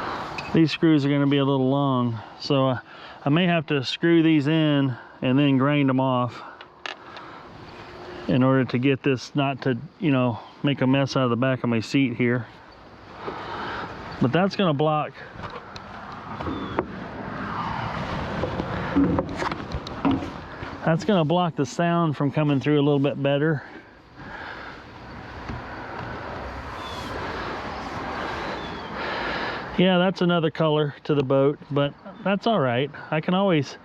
These screws are gonna be a little long, so I may have to screw these in and then grind them off in order to get this not to, you know, make a mess out of the back of my seat here. But that's gonna block the sound from coming through a little bit better. Yeah, that's another color to the boat, but that's all right. I can always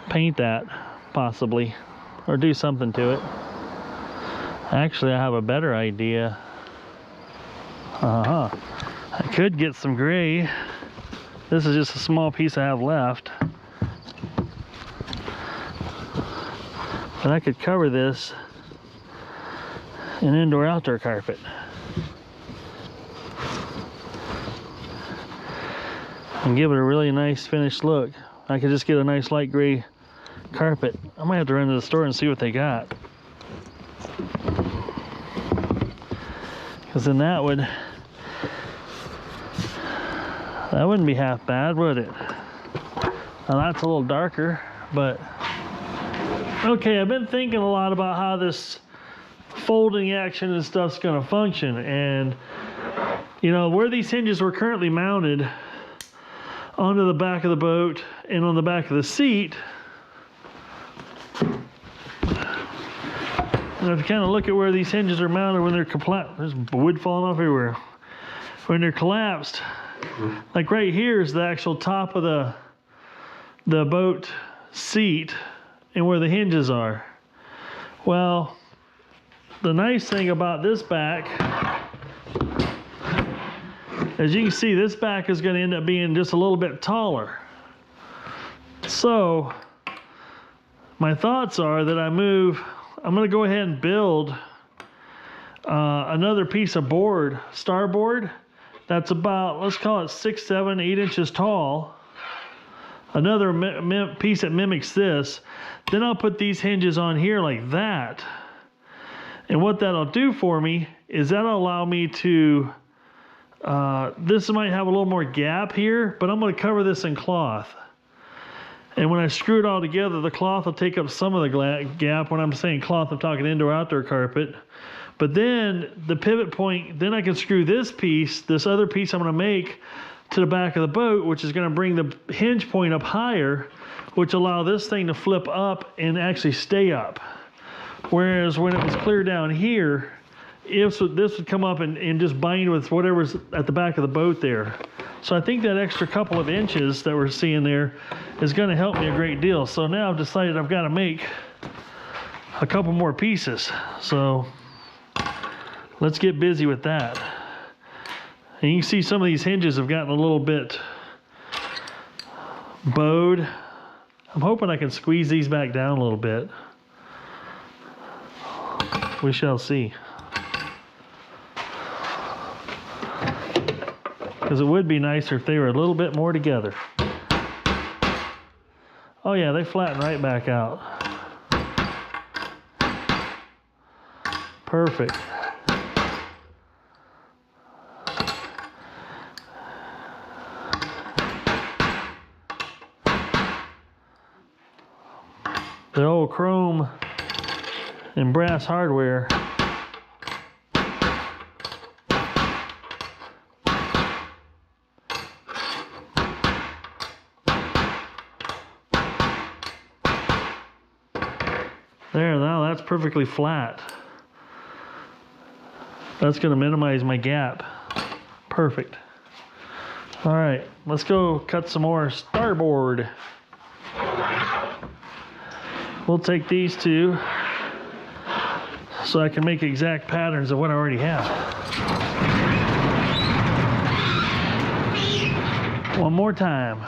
paint that, possibly, or do something to it. Actually, I have a better idea. I could get some gray This is just a small piece I have left. But I could cover this in indoor-outdoor carpet. And give it a really nice finished look. I could just get a nice light gray carpet. I might have to run to the store and see what they got. Because then that wouldn't be half bad, would it? Now that's a little darker, but okay, I've been thinking a lot about how this folding action and stuff's gonna function, and you know, where these hinges were currently mounted onto the back of the boat and on the back of the seat, and if you kind of look at where these hinges are mounted when they're collapsed, there's wood falling off everywhere. When they're collapsed, like right here is the actual top of the boat seat and where the hinges are. Well, the nice thing about this back, as you can see, this back is going to end up being just a little bit taller. So my thoughts are that I'm going to go ahead and build another piece of board, starboard, that's about, let's call it 6, 7, 8 inches tall. Another piece that mimics this. Then I'll put these hinges on here like that. And what that'll do for me is that'll allow me to, this might have a little more gap here, but I'm going to cover this in cloth. And when I screw it all together, the cloth will take up some of the gap. When I'm saying cloth, I'm talking indoor-outdoor carpet. But then the pivot point, then I can screw this piece, this other piece I'm going to make, to the back of the boat, which is going to bring the hinge point up higher, which allow this thing to flip up and actually stay up. Whereas when it was clear down here, this would come up and just bind with whatever's at the back of the boat there. So I think that extra couple of inches that we're seeing there is going to help me a great deal. So now I've decided I've got to make a couple more pieces. So let's get busy with that. And you can see some of these hinges have gotten a little bit bowed. I'm hoping I can squeeze these back down a little bit. We shall see. Because it would be nicer if they were a little bit more together. Oh yeah, they flatten right back out. Perfect. The old chrome and brass hardware there, now that's perfectly flat. That's going to minimize my gap. Perfect. All right, let's go cut some more starboard. We'll take these two so I can make exact patterns of what I already have. One more time.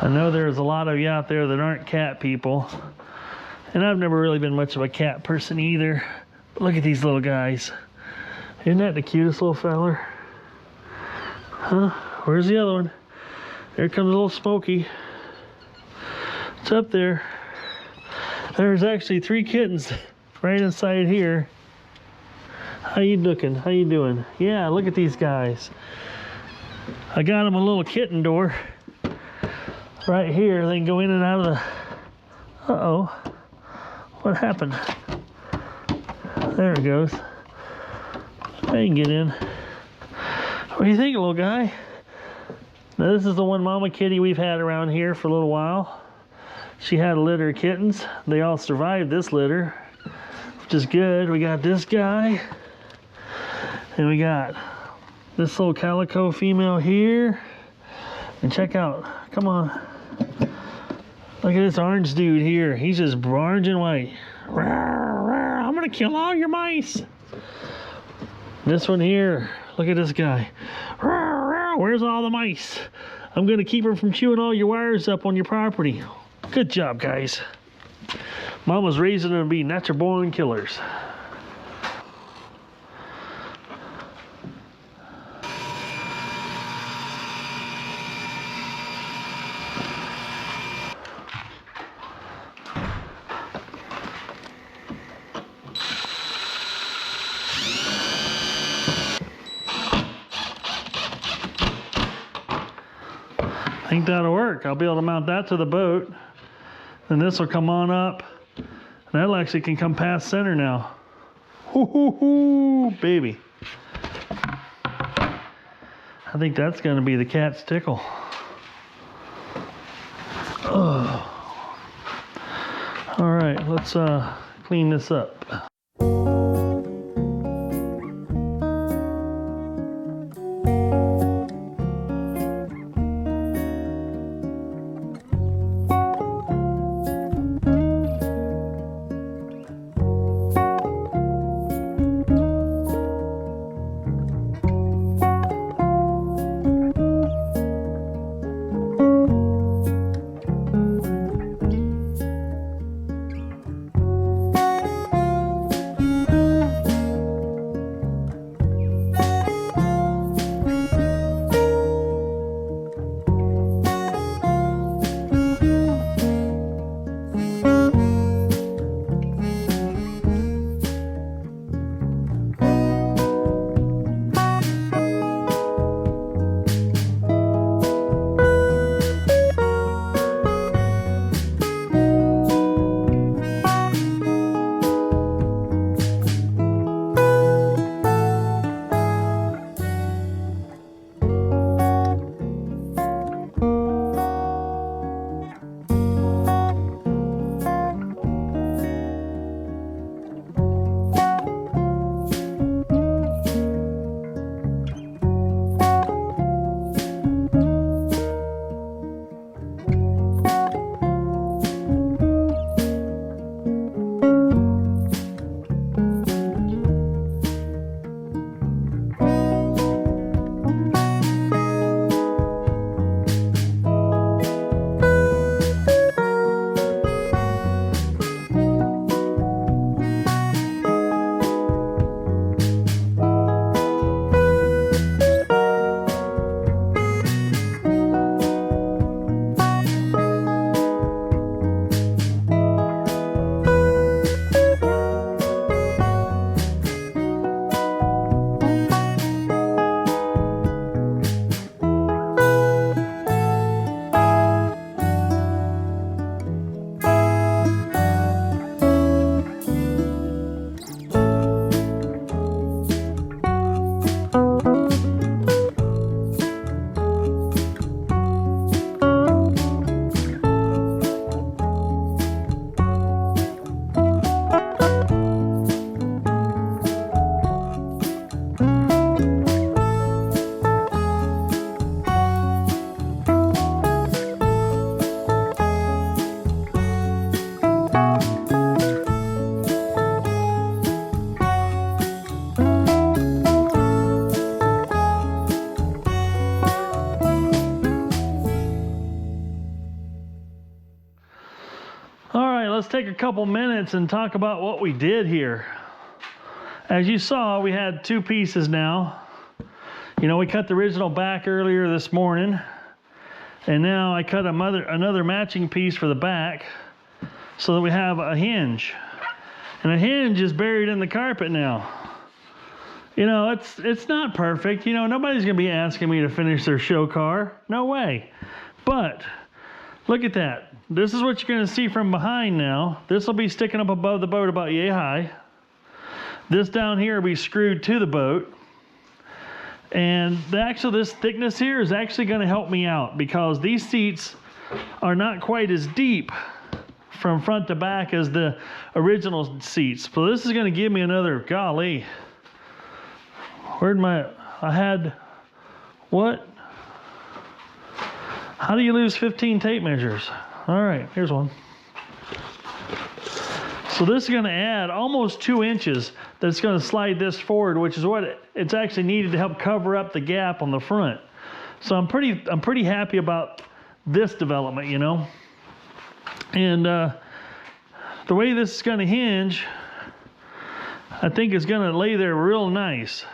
I know there's a lot of you out there that aren't cat people, and I've never really been much of a cat person either. But look at these little guys. Isn't that the cutest little feller? Huh? Where's the other one? There comes a little Smokey. It's up there. There's actually 3 kittens right inside here. How you looking? How you doing? Yeah, look at these guys. I got them a little kitten door right here. They can go in and out of the... Uh-oh. What happened? There it goes. They can get in. What do you think, little guy? Now, this is the one mama kitty we've had around here for a little while. She had a litter of kittens. They all survived this litter, which is good. We got this guy, and we got this little calico female here. And check out, come on. Look at this orange dude here. He's just orange and white. I'm gonna kill all your mice. This one here, look at this guy. Where's all the mice? I'm gonna keep her from chewing all your wires up on your property. Good job, guys. Mama's raising them to be natural born killers. I think that'll work. I'll be able to mount that to the boat. And this will come on up. And that actually can come past center now. Hoo hoo hoo, baby. I think that's gonna be the cat's tickle. Oh. All right, let's clean this up. Let's take a couple minutes and talk about what we did here. As you saw, we had two pieces now. You know, we cut the original back earlier this morning, and now I cut another matching piece for the back so that we have a hinge. And a hinge is buried in the carpet now. You know, it's not perfect. You know, nobody's gonna be asking me to finish their show car. No way. But look at that. This is what you're gonna see from behind now. This will be sticking up above the boat about yay high. This down here will be screwed to the boat. And this thickness here is actually gonna help me out because these seats are not quite as deep from front to back as the original seats. So this is gonna give me another, golly. What? How do you lose 15 tape measures? All right, here's one. So this is gonna add almost 2 inches that's gonna slide this forward, which is what it's actually needed to help cover up the gap on the front. So I'm pretty happy about this development, you know. And the way this is going to hinge, I think is going to lay there real nice.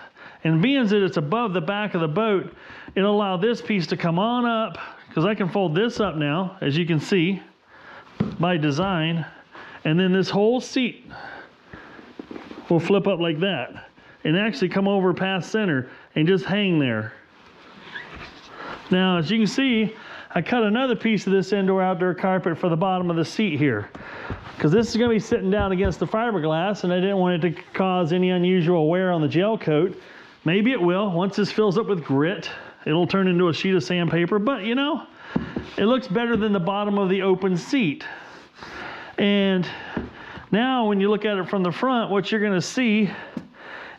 And being that it's above the back of the boat, it'll allow this piece to come on up, because I can fold this up now, as you can see, by design. And then this whole seat will flip up like that and actually come over past center and just hang there. Now, as you can see, I cut another piece of this indoor-outdoor carpet for the bottom of the seat here, because this is going to be sitting down against the fiberglass, and I didn't want it to cause any unusual wear on the gel coat. Maybe it will. Once this fills up with grit, it'll turn into a sheet of sandpaper, but you know, it looks better than the bottom of the open seat. And now when you look at it from the front, what you're going to see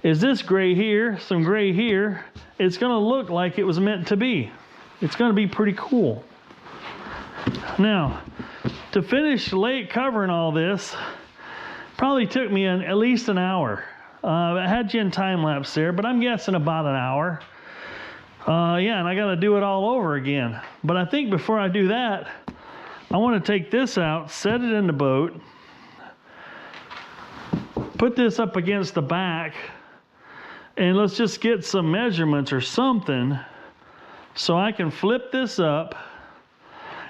is this gray here, some gray here. It's going to look like it was meant to be. It's going to be pretty cool. Now, to finish covering all this, probably took me at least an hour. I had you in time lapse there, but I'm guessing about an hour. Yeah, and I got to do it all over again. But I think before I do that, I want to take this out, set it in the boat, put this up against the back, and let's just get some measurements or something so I can flip this up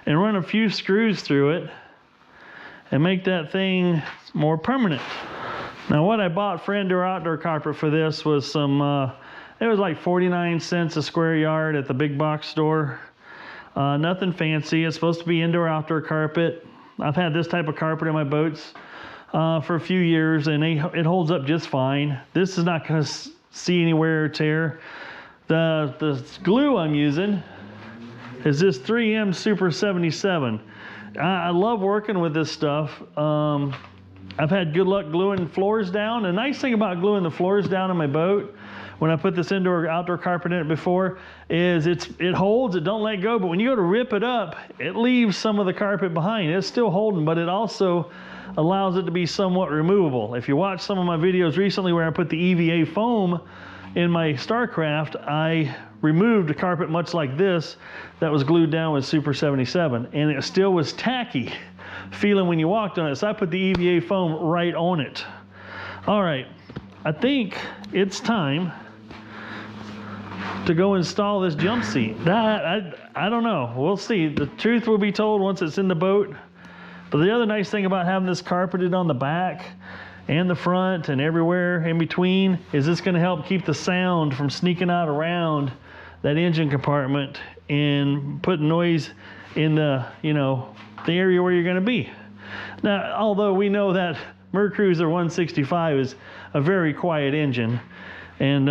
and run a few screws through it and make that thing more permanent. Now, what I bought for indoor outdoor carpet for this was some, it was like 49 cents a square yard at the big box store. Nothing fancy. It's supposed to be indoor outdoor carpet. I've had this type of carpet in my boats for a few years, and it holds up just fine. This is not going to see any wear or tear. The glue I'm using is this 3M Super 77. I love working with this stuff. I've had good luck gluing floors down. The nice thing about gluing the floors down in my boat, when I put this indoor outdoor carpet in it before, is it holds, it don't let go, but when you go to rip it up, it leaves some of the carpet behind. It's still holding, but it also allows it to be somewhat removable. If you watch some of my videos recently where I put the EVA foam in my StarCraft, I removed a carpet much like this that was glued down with Super 77, and it still was tacky feeling when you walked on it, so I put the EVA foam right on it. All right, I think it's time to go install this jump seat. I don't know. We'll see. The truth will be told once it's in the boat. But the other nice thing about having this carpeted on the back and the front and everywhere in between is it's going to help keep the sound from sneaking out around that engine compartment and put noise in the, you know, the area where you're going to be. Now, although we know that Mercruiser 165 is a very quiet engine, and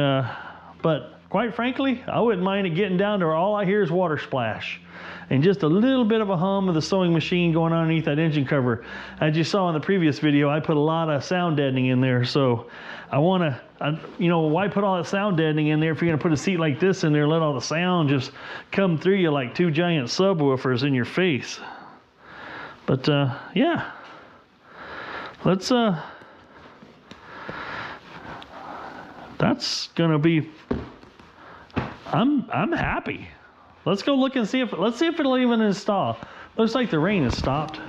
but quite frankly, I wouldn't mind it getting down to where all I hear is water splash and just a little bit of a hum of the sewing machine going on underneath that engine cover. As you saw in the previous video, I put a lot of sound deadening in there, so I want to, you know, why put all that sound deadening in there if you're going to put a seat like this in there and let all the sound just come through you like two giant subwoofers in your face. But yeah, let's that's gonna be, I'm happy. Let's go look and see if, let's see if it'll even install. Looks like the rain has stopped.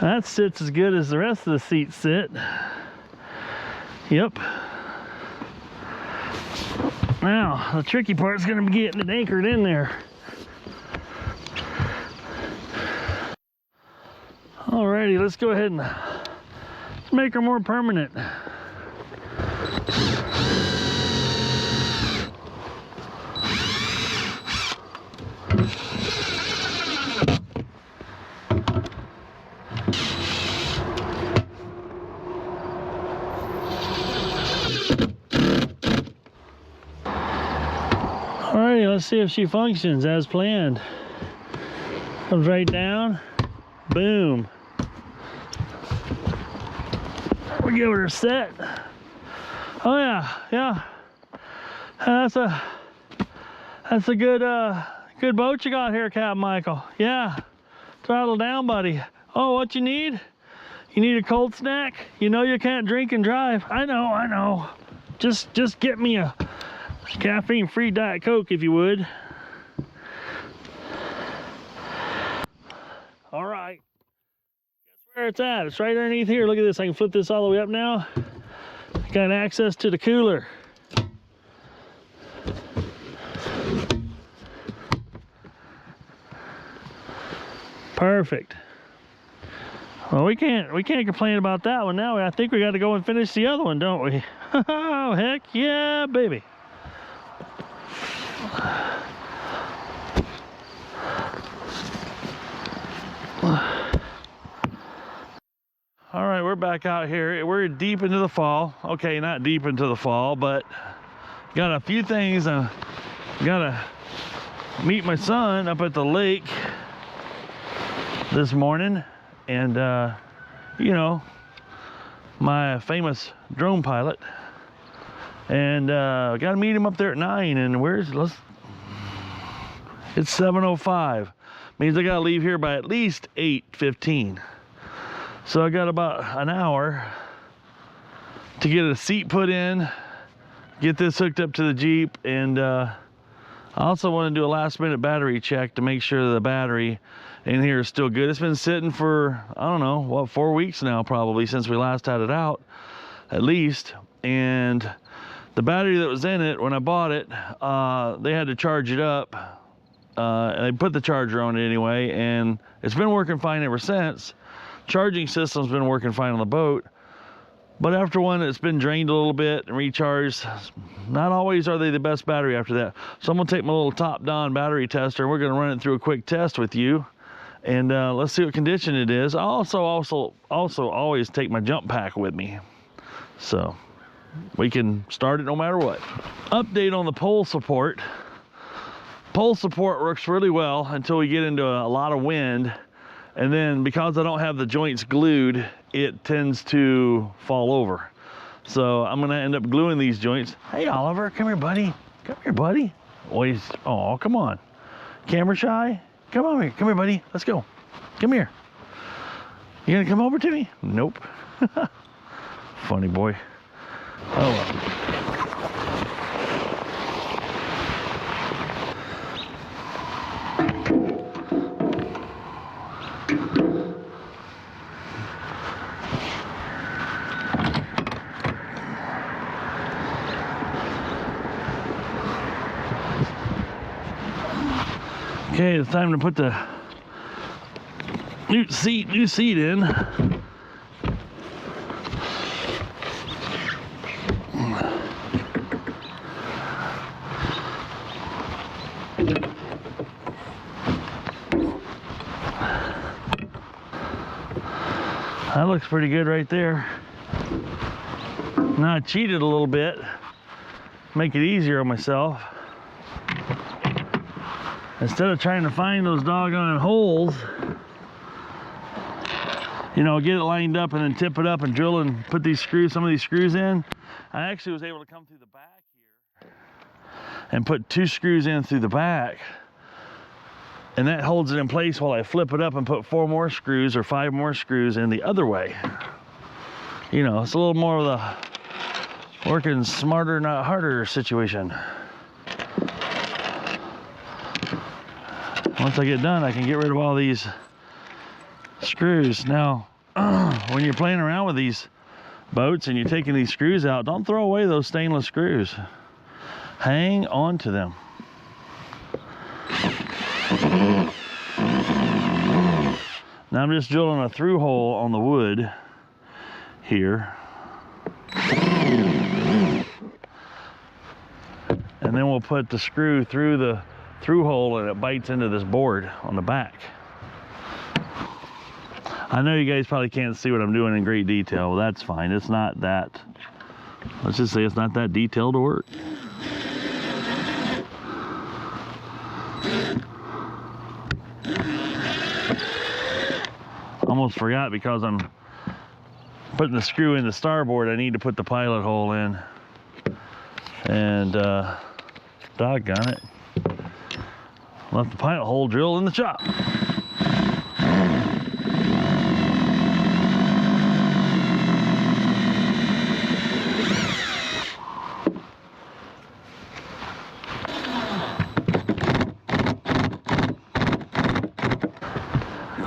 That sits as good as the rest of the seats sit. Yep. Now, the tricky part is going to be getting it anchored in there. Alrighty, let's go ahead and make her more permanent. Alrighty, let's see if she functions as planned. Comes right down, boom. We'll give her a set. Oh yeah, yeah. That's a good good boat you got here, Captain Michael. Yeah, Throttle down, buddy. Oh, what you need? You need a cold snack? You know you can't drink and drive. I know. Just get me a caffeine-free Diet Coke if you would. All right. Guess where it's at? It's right underneath here. Look at this. I can flip this all the way up now. Got access to the cooler. Perfect. Well, we can't complain about that one now. I think we got to go and finish the other one, don't we? Oh, heck yeah, baby. All right, we're back out here. We're deep into the fall. Okay, not deep into the fall, but got a few things. Gotta meet my son up at the lake this morning, and you know, my famous drone pilot, and gotta meet him up there at 9. And it's 7:05. Means I gotta leave here by at least 8:15. So I got about an hour to get a seat put in, get this hooked up to the Jeep, and I also want to do a last minute battery check to make sure the battery in here is still good. It's been sitting for, I don't know, what, 4 weeks now probably since we last had it out, at least. And the battery that was in it when I bought it, they had to charge it up. And they put the charger on it anyway, and it's been working fine ever since. Charging system's been working fine on the boat, but after one it's been drained a little bit and recharged, not always are they the best battery after that. So I'm gonna take my little top-down battery tester and we're gonna run it through a quick test with you, and let's see what condition it is. I also always take my jump pack with me, so we can start it no matter what. Update on the pole support. Pole support works really well until we get into a lot of wind. And then because I don't have the joints glued, it tends to fall over. So I'm gonna end up gluing these joints. Hey, Oliver, come here, buddy. Come here, buddy. Always, oh, come on. Camera shy? Come over here, buddy. Let's go. Come here. You gonna come over to me? Nope. Funny boy. Oh well. Okay, it's time to put the new seat in. That looks pretty good right there. Now I cheated a little bit, make it easier on myself. Instead of trying to find those doggone holes, you know, get it lined up and then tip it up and drill and put these screws, some of these screws in. I actually was able to come through the back here and put 2 screws in through the back, and that holds it in place while I flip it up and put 4 more screws or 5 more screws in the other way. You know, it's a little more of the working smarter, not harder situation. Once I get done, I can get rid of all these screws. Now, when you're playing around with these boats and you're taking these screws out, don't throw away those stainless screws. Hang on to them. Now I'm just drilling a through hole on the wood here. And then we'll put the screw through the through hole and it bites into this board on the back. I know you guys probably can't see what I'm doing in great detail. Well, that's fine. It's not that, let's just say it's not that detailed to work. Almost forgot, because I'm putting the screw in the starboard, I need to put the pilot hole in. And doggone it, left the pilot hole drill in the shop.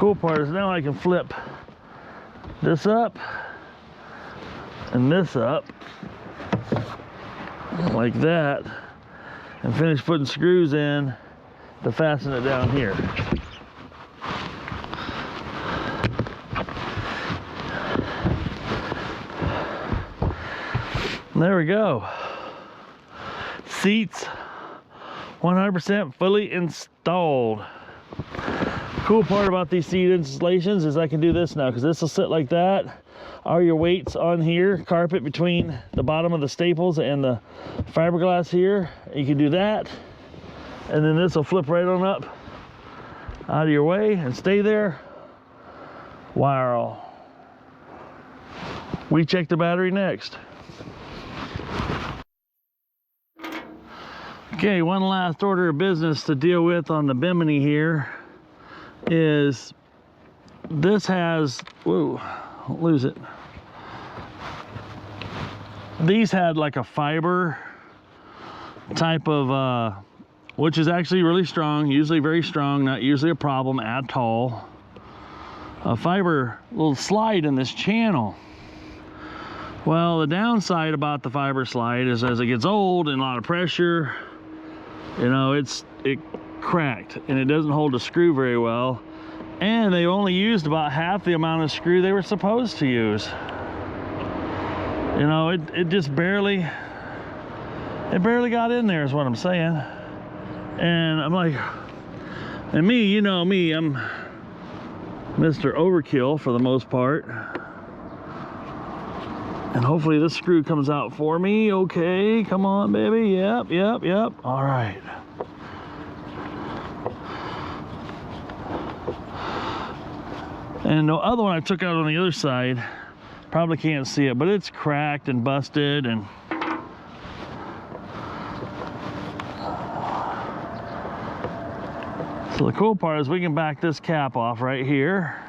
cool part is now I can flip this up and this up like that and finish putting screws in to fasten it down here. And there we go. Seats 100% fully installed. Cool part about these seat installations is I can do this now, because this will sit like that. All your weights on here, carpet between the bottom of the staples and the fiberglass here. You can do that, and then this will flip right on up out of your way and stay there. Wow. We check the battery next. Okay, one last order of business to deal with on the Bimini here is this has, whoa, I'll lose it. These had like a fiber type of, which is actually really strong, usually very strong, not usually a problem at all. A fiber little slide in this channel. Well, the downside about the fiber slide is as it gets old and a lot of pressure, you know, it cracked and it doesn't hold a screw very well. And they only used about half the amount of screw they were supposed to use. You know, it just barely got in there is what I'm saying. And I'm like, and me, you know me, I'm Mr. Overkill for the most part. And hopefully this screw comes out for me. Okay, come on, baby. Yep, yep, yep. All right. And the other one I took out on the other side, probably can't see it, but it's cracked and busted. And so the cool part is we can back this cap off right here.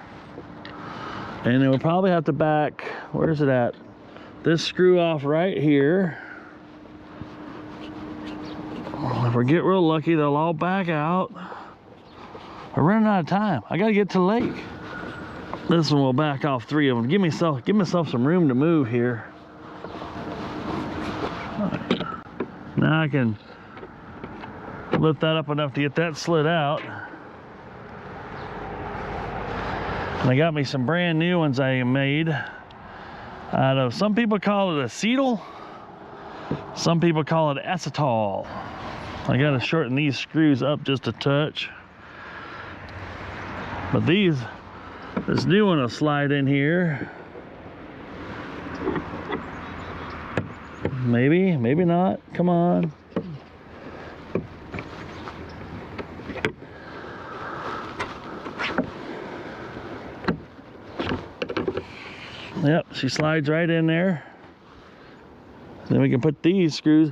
And then we'll probably have to back, where's it at? This screw off right here. If we get real lucky, they'll all back out. We're running out of time. I gotta get to the lake. This one will back off 3 of them. Give myself some room to move here. Now I can lift that up enough to get that slid out. And I got me some brand new ones I made out of, some people call it acetal, some people call it acetal. I gotta shorten these screws up just a touch. But this new one will slide in here. Maybe, maybe not. Come on. Yep, she slides right in there. Then we can put these screws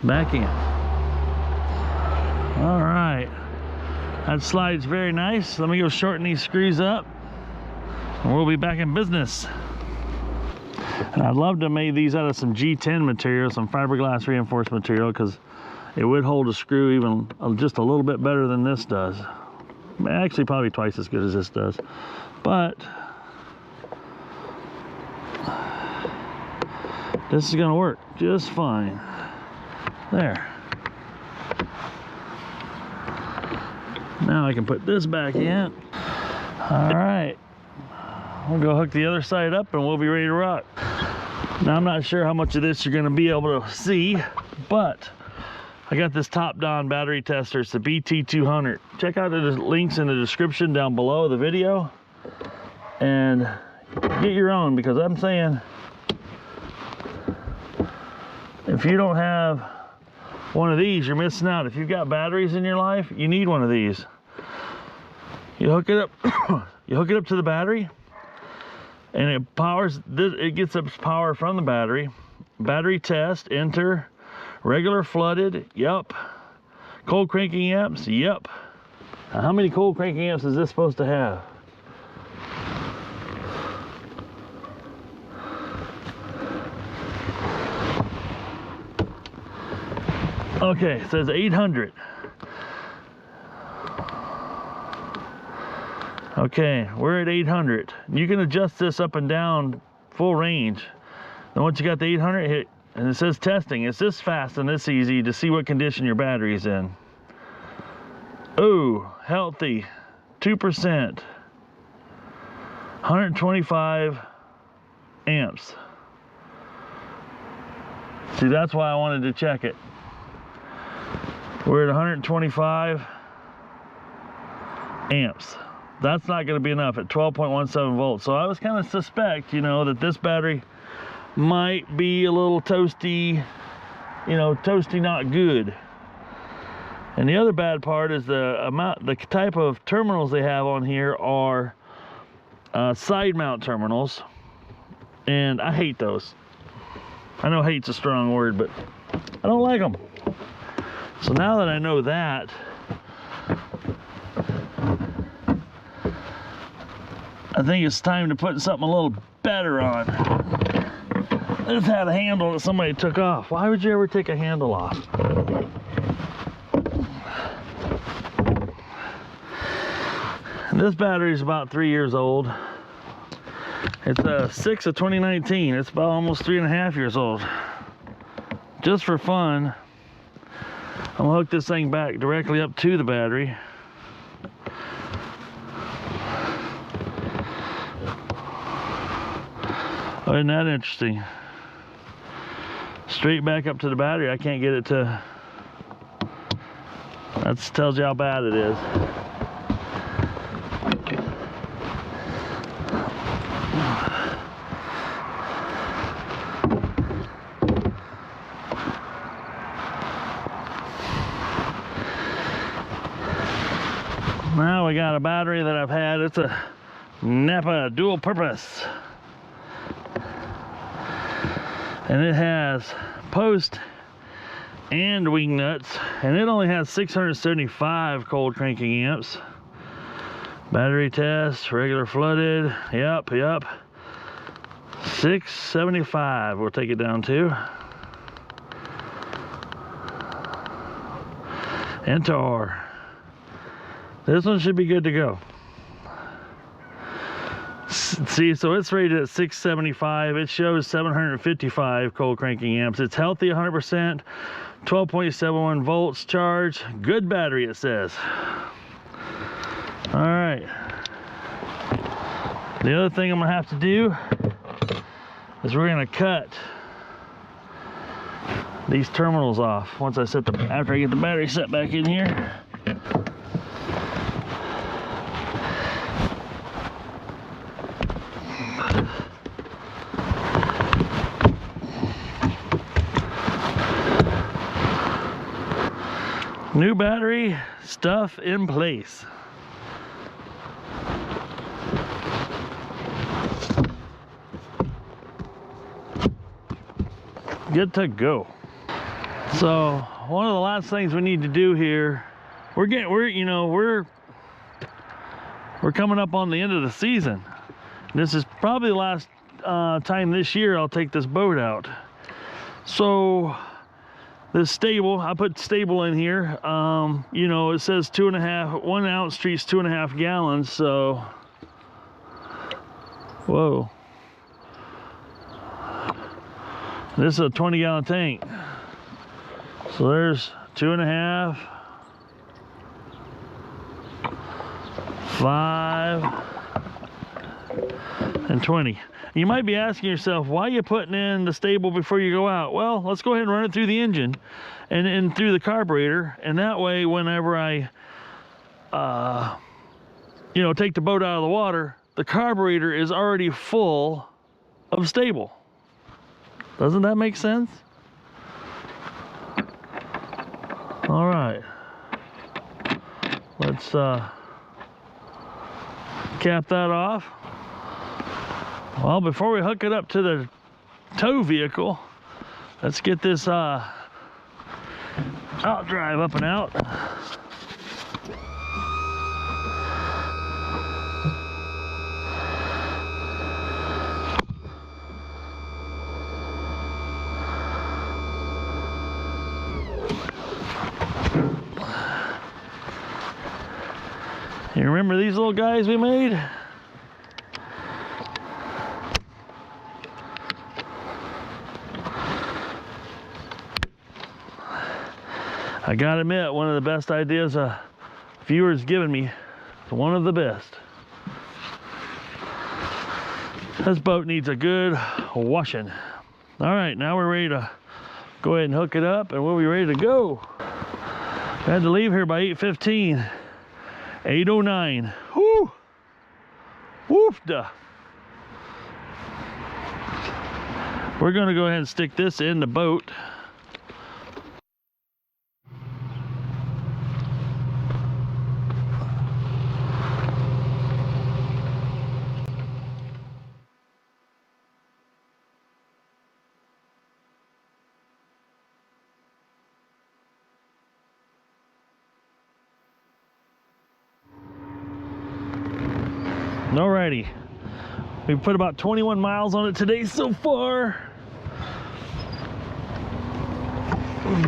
back in. All right. That slides very nice. Let me go shorten these screws up and we'll be back in business. And I'd love to make these out of some G10 material, some fiberglass reinforced material, because it would hold a screw even just a little bit better than this does. Actually, probably twice as good as this does. But this is gonna work just fine. There. Now I can put this back in. All right. We'll go hook the other side up and we'll be ready to rock. Now I'm not sure how much of this you're gonna be able to see, but I got this top-down battery tester. It's the BT200. Check out the links in the description down below the video and get your own, because I'm saying if you don't have one of these, you're missing out. If you've got batteries in your life, you need one of these. You hook it up, you hook it up to the battery, and it powers. It gets its power from the battery. Battery test, enter. Regular flooded, yep. Cold cranking amps, yep. Now, how many cold cranking amps is this supposed to have? Okay, it says 800. Okay, we're at 800. You can adjust this up and down full range. And once you got the 800 hit, and it says testing, it's this fast and this easy to see what condition your battery's in. Oh, healthy, 2%, 125 amps. See, that's why I wanted to check it. We're at 125 amps. That's not going to be enough at 12.17 volts. So I was kind of suspect, you know, that this battery might be a little toasty, you know, toasty not good. And the other bad part is the type of terminals they have on here are side mount terminals, and I hate those. I know hate's a strong word, but I don't like them. So now that I know that, I think it's time to put something a little better on. This had a handle that somebody took off. Why would you ever take a handle off? And this battery is about 3 years old. It's a 6 of 2019. It's about almost 3.5 years old. Just for fun, I'm gonna hook this thing back directly up to the battery. Oh, isn't that interesting? Straight back up to the battery. I can't get it to. That tells you how bad it is. Now we got a battery that I've had. It's a Napa dual purpose. And it has post and wing nuts, and it only has 675 cold cranking amps. Battery test, regular flooded, yep. 675 we'll take it down to. Enter. This one should be good to go. See, so it's rated at 675. It shows 755 cold cranking amps. It's healthy 100%, 12.71 volts charge. Good battery, it says. All right. The other thing I'm gonna have to do is we're gonna cut these terminals off once I set the, after I get the battery set back in here. New battery, stuff in place. Good to go. So one of the last things we need to do here, we're coming up on the end of the season. This is probably the last time this year I'll take this boat out. So this stable, I put stable in here. You know, it says 1 ounce treats 2.5 gallons. So, whoa. This is a 20-gallon tank. So there's 2.5, 5, and 20. You might be asking yourself, why are you putting in the stable before you go out? Well, let's go ahead and run it through the engine and through the carburetor, and that way whenever I you know, take the boat out of the water, the carburetor is already full of stable. Doesn't that make sense? All right, let's cap that off. Well, before we hook it up to the tow vehicle, let's get this out drive up and out. You remember these little guys we made? I gotta admit, one of the best ideas a viewer's given me. One of the best. This boat needs a good washing. All right, now we're ready to go ahead and hook it up and we'll be ready to go. I had to leave here by 8:15. 8:09. Whoo! Woof-da. We're gonna go ahead and stick this in the boat. Alrighty, we put about 21 miles on it today so far.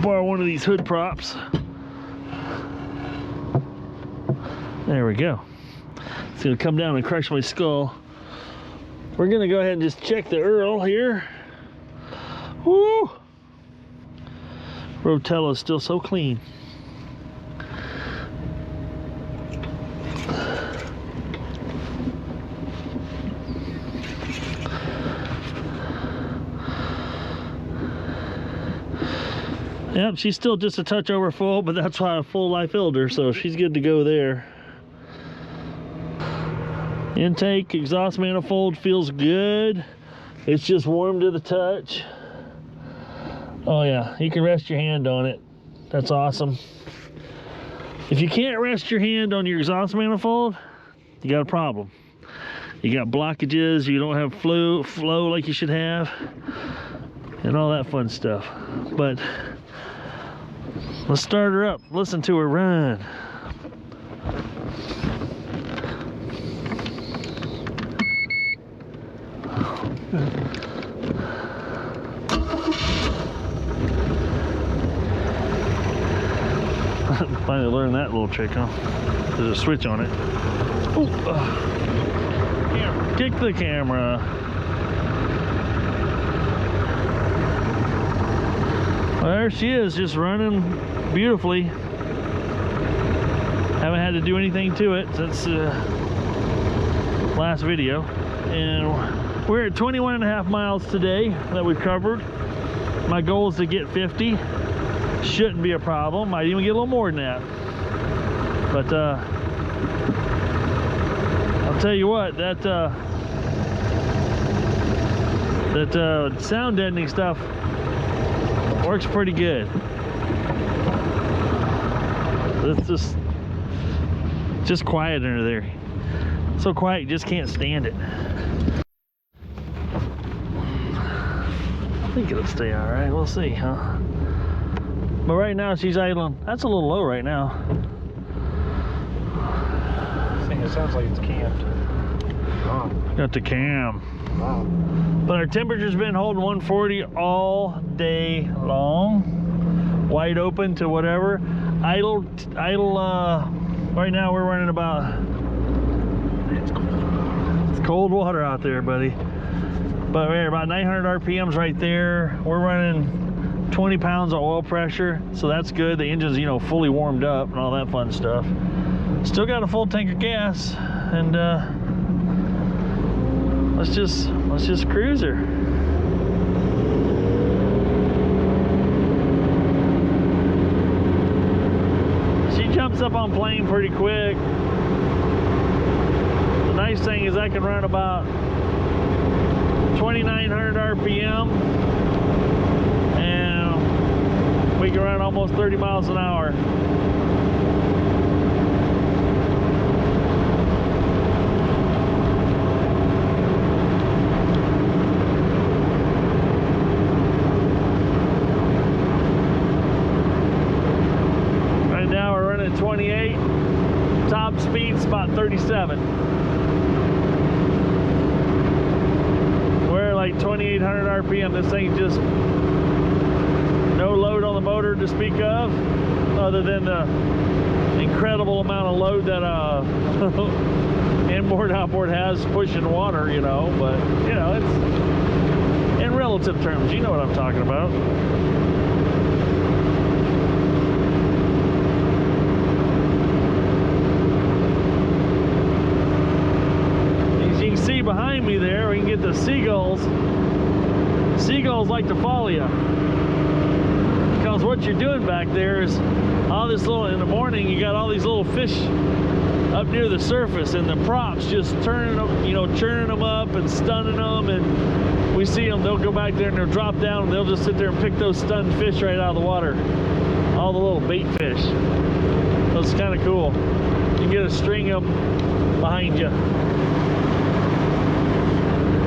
Borrow one of these hood props. There we go. It's gonna come down and crush my skull. We're gonna go ahead and just check the Earl here. Woo! Rotella's still so clean. Yep, she's still just a touch over full, but that's why I full life filled her, so she's good to go there. Intake, exhaust manifold feels good. It's just warm to the touch. Oh yeah, you can rest your hand on it. That's awesome. If you can't rest your hand on your exhaust manifold, you got a problem. You got blockages, you don't have flow like you should have, and all that fun stuff. But let's start her up, listen to her run. Finally learned that little trick, huh? There's a switch on it. Ooh, camera. Kick the camera. Well, there she is, just running beautifully. Haven't had to do anything to it since last video. And we're at 21.5 miles today that we've covered. My goal is to get 50. Shouldn't be a problem. Might even get a little more than that. But I'll tell you what, that sound deadening stuff works pretty good. It's just quiet under there. So quiet you just can't stand it. I think it'll stay all right. We'll see, huh? But right now she's idling. That's a little low right now. It sounds like it's camped. Oh. Got the cam. Wow. But our temperature's been holding 140 all day long. Wide open to whatever. Idle, right now we're running about, it's cold water out there, buddy. But we're about 900 RPMs right there. We're running 20 pounds of oil pressure, so that's good. The engine's, you know, fully warmed up and all that fun stuff. Still got a full tank of gas, and let's just cruise her. She jumps up on plane pretty quick. The nice thing is I can run about 2,900 RPM. We can run almost 30 miles an hour. Right now we're running 28. Top speed's about 37. We're like 2,800 RPM. This thing's just no load on the motor to speak of, other than the incredible amount of load that inboard outboard has pushing water, you know, but you know, it's in relative terms, you know what I'm talking about. As you can see behind me there, we can get the seagulls. Seagulls like to follow you, because what you're doing back there is all this little, in the morning you got all these little fish up near the surface, and the props just turning them, you know, churning them up and stunning them, and we see them, they'll go back there and they'll drop down and they'll just sit there and pick those stunned fish right out of the water, all the little bait fish. So it's kind of cool. You get a string of them behind you.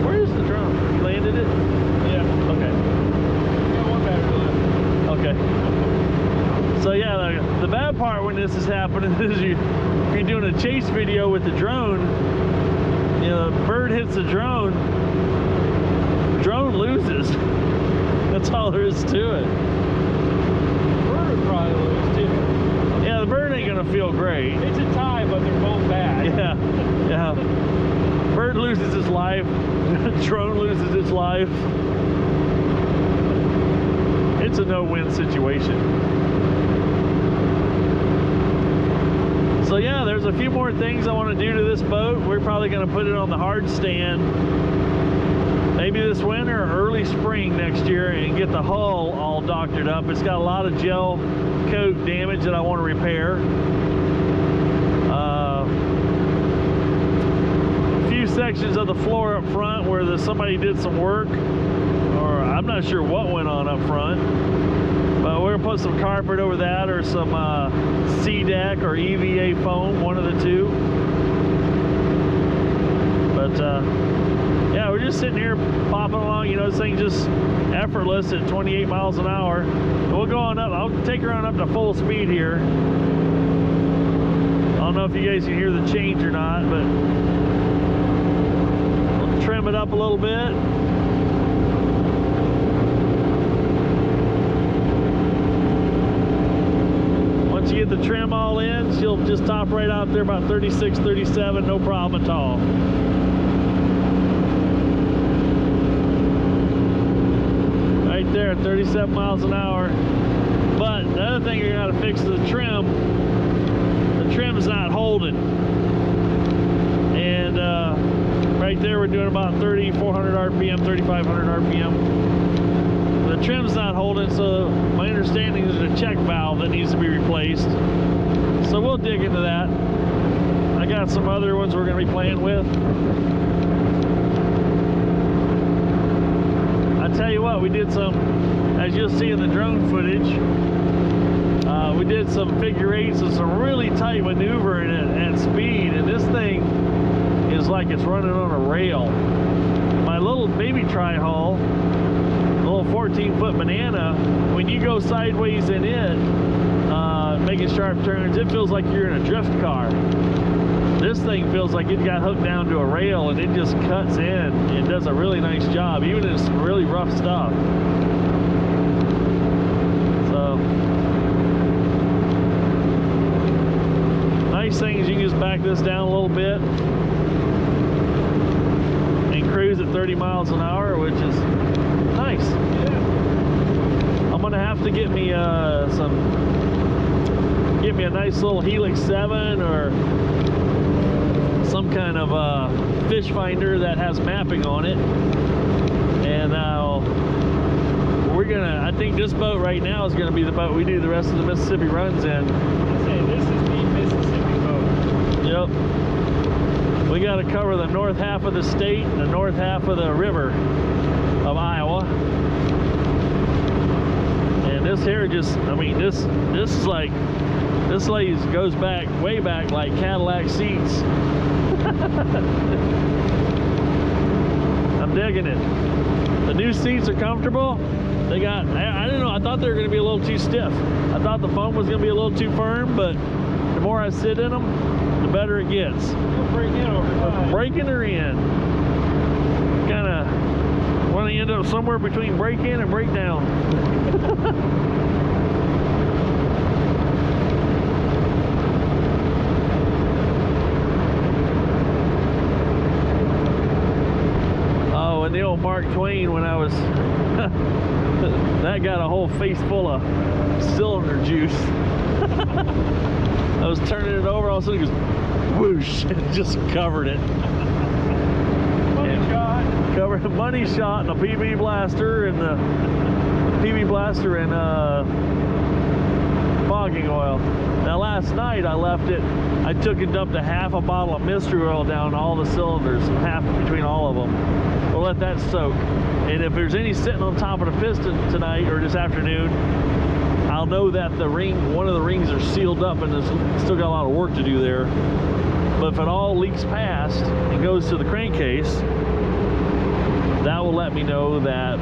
Where is the drum? You landed it? Yeah. Okay. Got one battery left. Okay. So yeah, the bad part when this is happening is if you're doing a chase video with the drone, you know, the bird hits the drone loses. That's all there is to it. The bird would probably lose too. Yeah, the bird ain't gonna feel great. It's a tie, but they're both bad. Yeah, yeah. Bird loses his life. Drone loses its life. It's a no-win situation. So yeah, there's a few more things I want to do to this boat. We're probably going to put it on the hard stand maybe this winter or early spring next year and get the hull all doctored up. It's got a lot of gel coat damage that I want to repair. A few sections of the floor up front where somebody did some work, or I'm not sure what went on up front. But we're gonna put some carpet over that, or some C-deck or EVA foam, one of the two. But yeah, we're just sitting here popping along. You know, this thing's just effortless at 28 miles an hour. We'll go on up. I'll take her on up to full speed here. I don't know if you guys can hear the change or not, but we'll trim it up a little bit. Once you get the trim all in, she'll just top right out there about 36, 37, no problem at all. Right there, 37 miles an hour. But the other thing you gotta fix is the trim. The trim's not holding. And right there we're doing about 3,400 RPM, 3,500 RPM. The trim's not holding, so my understanding is there's a check valve that needs to be replaced. So we'll dig into that. I got some other ones we're gonna be playing with. I tell you what, we did some, as you'll see in the drone footage, we did some figure eights and some really tight maneuvering and speed, and this thing is like it's running on a rail. My little baby tri-hull, little 14-foot banana, when you go sideways in it, making sharp turns, it feels like you're in a drift car. This thing feels like it got hooked down to a rail and it just cuts in. It does a really nice job, even in some really rough stuff. So, nice thing is you can just back this down a little bit and cruise at 30 miles an hour, which is nice. Yeah. I'm gonna have to get me a nice little Helix 7 or some kind of fish finder that has mapping on it, and I think this boat right now is gonna be the boat we do the rest of the Mississippi runs in. I say this is the Mississippi boat. Yep. We got to cover the north half of the state and the north half of the river of Iowa. And this here just, I mean, this is like, this goes back, way back, like Cadillac seats. I'm digging it. The new seats are comfortable. They got, I don't know, I thought they were going to be a little too stiff. I thought the foam was going to be a little too firm, but the more I sit in them, the better it gets. You'll break in over time. Breaking her in. Kind of want to end up somewhere between break in and break down. Mark Twain when I was, that got a whole face full of cylinder juice. I was turning it over, all of a sudden it goes whoosh, and just covered it. Money shot. Covered money shot and a PB blaster and the PB blaster and fogging oil. Now last night I left it, I took and dumped a half a bottle of mystery oil down all the cylinders, half between all of them. We'll let that soak. And if there's any sitting on top of the piston tonight or this afternoon, I'll know that the ring, one of the rings are sealed up and there's still got a lot of work to do there. But if it all leaks past and goes to the crankcase, that will let me know that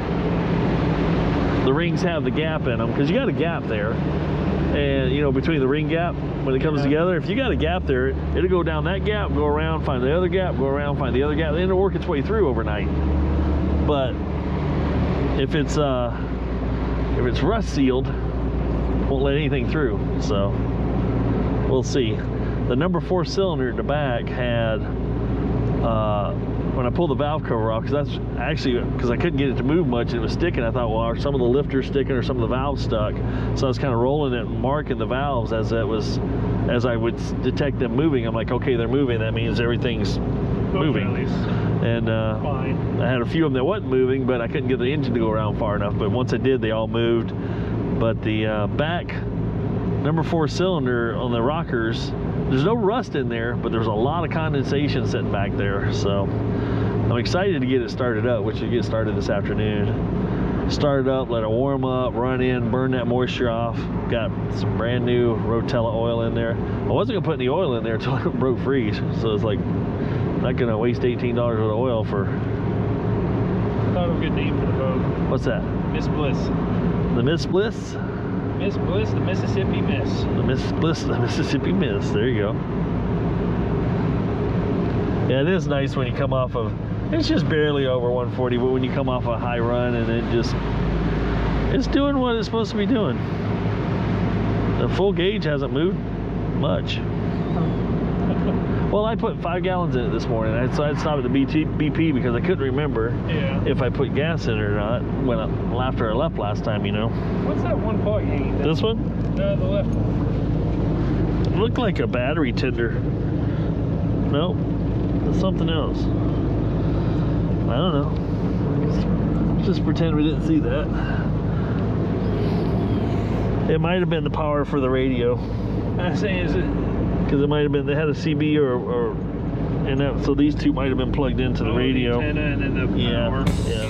the rings have the gap in them, because you got a gap there. And you know, between the ring gap, when it comes together, if you got a gap there, it'll go down that gap, go around, find the other gap, go around, find the other gap, and it'll work its way through overnight. But if it's rust sealed, won't let anything through. So we'll see. The number 4 cylinder at the back had when I pulled the valve cover off, because that's actually, because I couldn't get it to move much and it was sticking, I thought, well, are some of the lifters sticking or some of the valves stuck? So I was kind of rolling it and marking the valves as I would detect them moving. I'm like, okay, they're moving, that means everything's moving. And I had a few of them that wasn't moving, but I couldn't get the engine to go around far enough. But once I did, they all moved. But the back number 4 cylinder on the rockers, there's no rust in there, but there's a lot of condensation sitting back there. So I'm excited to get it started up, which will get started this afternoon. Start it up, let it warm up, run in, burn that moisture off. Got some brand new Rotella oil in there. I wasn't gonna put any oil in there until it broke free. So it's like, not gonna waste $18 worth of oil for. I thought of a good name for the boat. What's that? Miss Bliss. The Miss Bliss? Miss Bliss, the Mississippi Miss. The Miss Bliss, the Mississippi Miss. There you go. Yeah, it is nice when you come off of, it's just barely over 140, but when you come off a high run and it's doing what it's supposed to be doing. The full gauge hasn't moved much. Well, I put 5 gallons in it this morning. So I'd stop at the BP because I couldn't remember if I put gas in it or not after I left last time, you know. What's that one plug hanging down? This one? No, the left one. It looked like a battery tender. Nope, it's something else. I don't know. Just pretend we didn't see that. It might have been the power for the radio. I'm saying, is it? Because it might have been, they had a CB and that, so these two might have been plugged into the radio. The antenna and then the power. Yeah.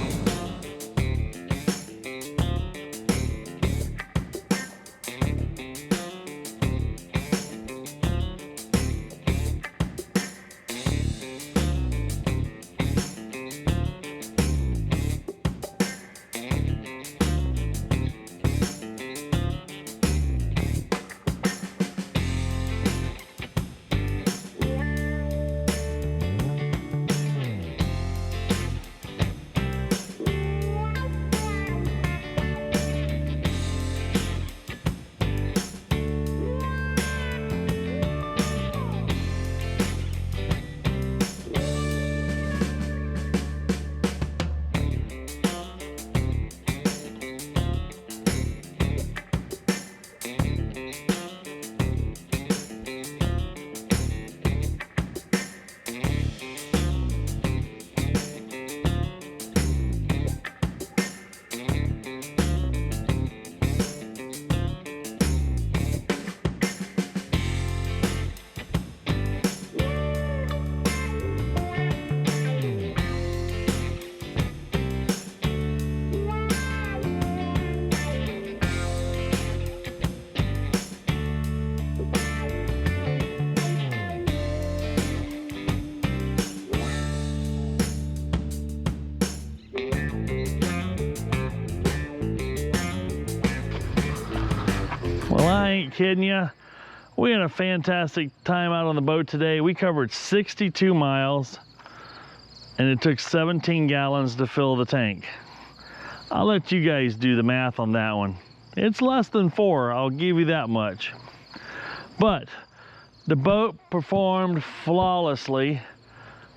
Well, I ain't kidding you. We had a fantastic time out on the boat today. We covered 62 miles and it took 17 gallons to fill the tank. I'll let you guys do the math on that one. It's less than 4, I'll give you that much. But the boat performed flawlessly.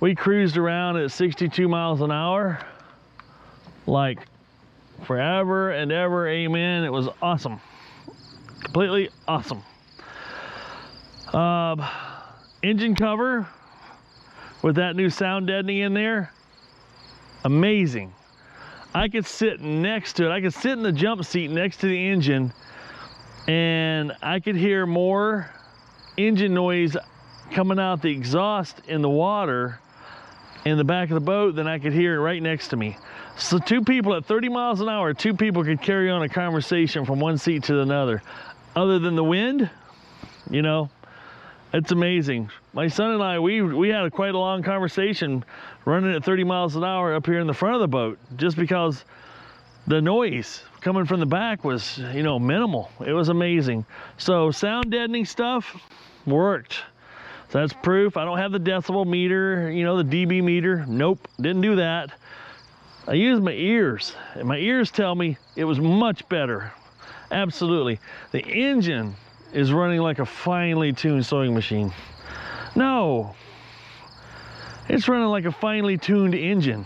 We cruised around at 62 miles an hour. like forever and ever, amen. It was awesome. Completely awesome. Engine cover with that new sound deadening in there, amazing. I could sit next to it. I could sit in the jump seat next to the engine, and I could hear more engine noise coming out the exhaust in the water in the back of the boat than I could hear right next to me. So two people at 30 miles an hour, two people could carry on a conversation from one seat to another. Other than the wind, you know, it's amazing. My son and I, we had quite a long conversation running at 30 miles an hour up here in the front of the boat, just because the noise coming from the back was, you know, minimal. It was amazing. So sound deadening stuff worked. So that's proof. I don't have the decibel meter, you know, the dB meter. Nope, didn't do that. I used my ears, and my ears tell me it was much better. Absolutely. The engine is running like a finely tuned sewing machine. No, it's running like a finely tuned engine.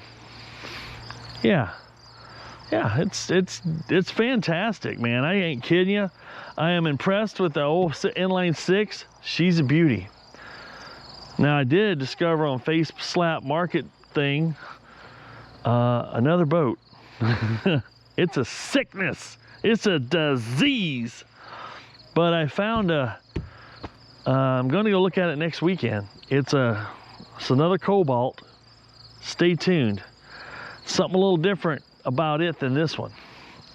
Yeah, it's fantastic, man. I ain't kidding you. I am impressed with the old inline 6. She's a beauty. Now, I did discover on Face Slap Market thing another boat. It's a sickness. It's a disease. But I found I'm going to go look at it next weekend. It's another Cobalt. Stay tuned. Something a little different about it than this one.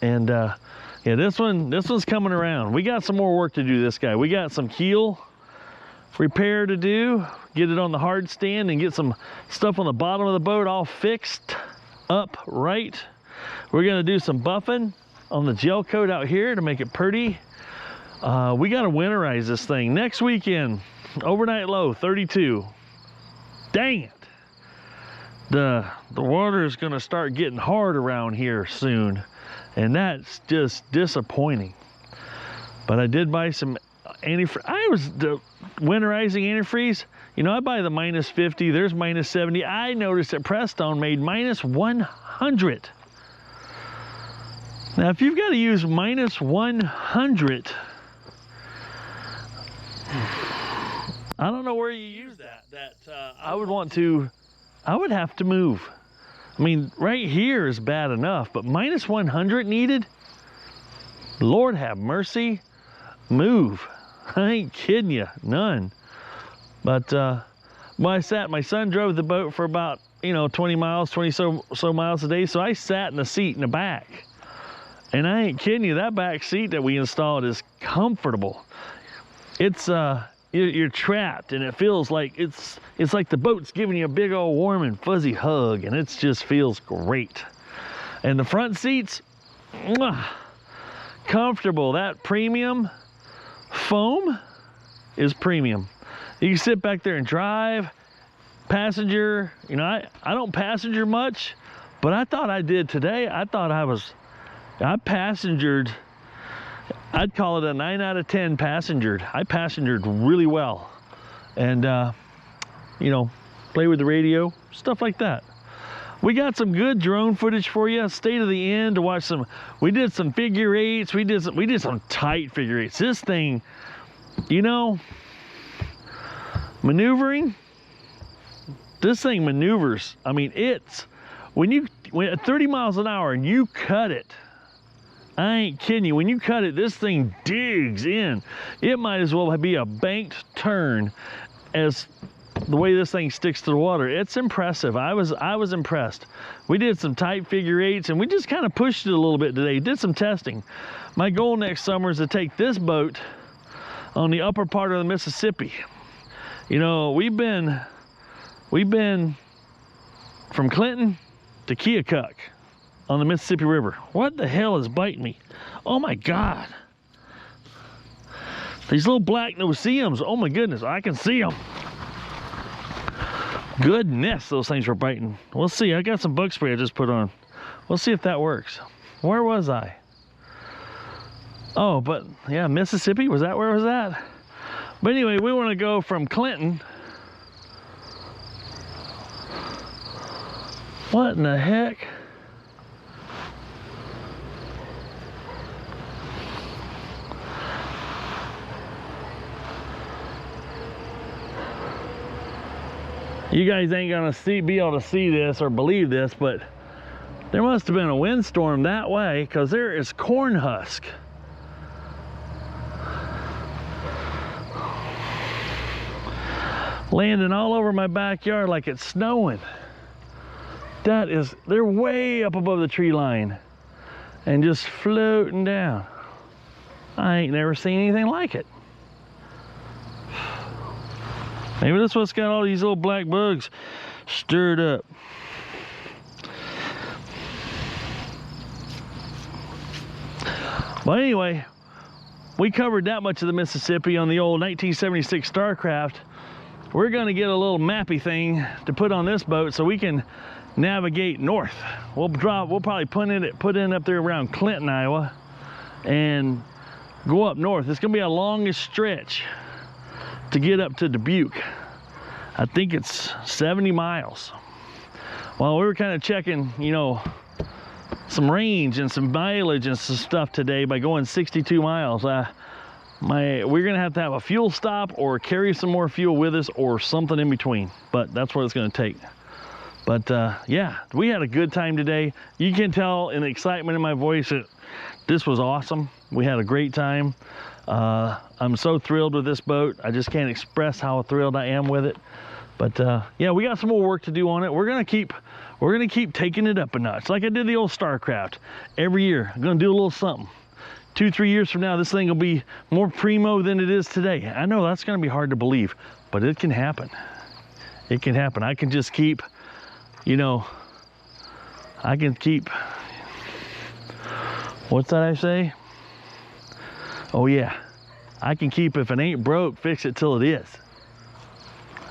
And yeah, this one's coming around. We got some more work to do, this guy. We got some keel repair to do, get it on the hard stand and get some stuff on the bottom of the boat all fixed up right. We're gonna do some buffing on the gel coat out here to make it pretty. We gotta winterize this thing. Next weekend, overnight low 32. Dang it. The water is gonna start getting hard around here soon, and that's just disappointing. But I did buy some antifreeze. I was winterizing antifreeze. You know, I buy the -50, there's -70. I noticed that Prestone made -100. Now, if you've got to use -100, I don't know where you use that. I would have to move. I mean, right here is bad enough, but -100 needed? Lord have mercy, move. I ain't kidding you, none. But when I sat, my son drove the boat for about, you know, 20 so miles a day, so I sat in the seat in the back. And I ain't kidding you, that back seat that we installed is comfortable. It's you're trapped, and it feels like it's like the boat's giving you a big old warm and fuzzy hug, and it just feels great. And the front seats, mwah, comfortable. That premium foam is premium. You can sit back there and drive, passenger. You know, I don't passenger much, but I thought I did today. I thought I passengered. I'd call it a 9 out of 10 passengered. I passengered really well. And, you know, play with the radio, stuff like that. We got some good drone footage for you. Stay to the end to watch some. We did some figure eights. We did some tight figure eights. This thing, you know, maneuvering. This thing maneuvers. I mean, when at 30 miles an hour and you cut it, I ain't kidding you. When you cut it, this thing digs in. It might as well be a banked turn as the way this thing sticks to the water. It's impressive. I was impressed. We did some tight figure eights, and we just kind of pushed it a little bit today. Did some testing. My goal next summer is to take this boat on the upper part of the Mississippi. You know, we've been from Clinton to Keokuk on the Mississippi River. What the hell is biting me? Oh my God. These little black no-see-ums, oh my goodness, I can see them. Goodness, those things were biting. We'll see, I got some bug spray I just put on. We'll see if that works. Where was I? Oh, but yeah, Mississippi, was that where I was at? But anyway, we want to go from Clinton. What in the heck? You guys ain't gonna be able to see this or believe this, but there must have been a windstorm that way, because there is corn husk. Landing all over my backyard like it's snowing. They're way up above the tree line and just floating down. I ain't never seen anything like it. Maybe that's what's got all these little black bugs stirred up. But anyway, we covered that much of the Mississippi on the old 1976 StarCraft. We're gonna get a little mappy thing to put on this boat so we can navigate north. We'll probably put in up there around Clinton, Iowa, and go up north. It's gonna be a longest stretch to get up to Dubuque. I think it's 70 miles. Well, we were kind of checking, you know, some range and some mileage and some stuff today by going 62 miles. We're gonna have to have a fuel stop or carry some more fuel with us or something in between, but that's what it's gonna take. But yeah, we had a good time today. You can tell in the excitement in my voice that this was awesome. We had a great time. I'm so thrilled with this boat. I just can't express how thrilled I am with it. But yeah, we got some more work to do on it. We're gonna keep taking it up a notch, like I did the old StarCraft. Every year, I'm gonna do a little something. 2-3 years from now, this thing will be more primo than it is today. I know that's gonna be hard to believe, but it can happen. It can happen. I can just keep, you know, I can keep, what's that I say? Oh yeah, I can keep, if it ain't broke, fix it till it is.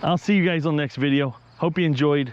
I'll see you guys on the next video. Hope you enjoyed.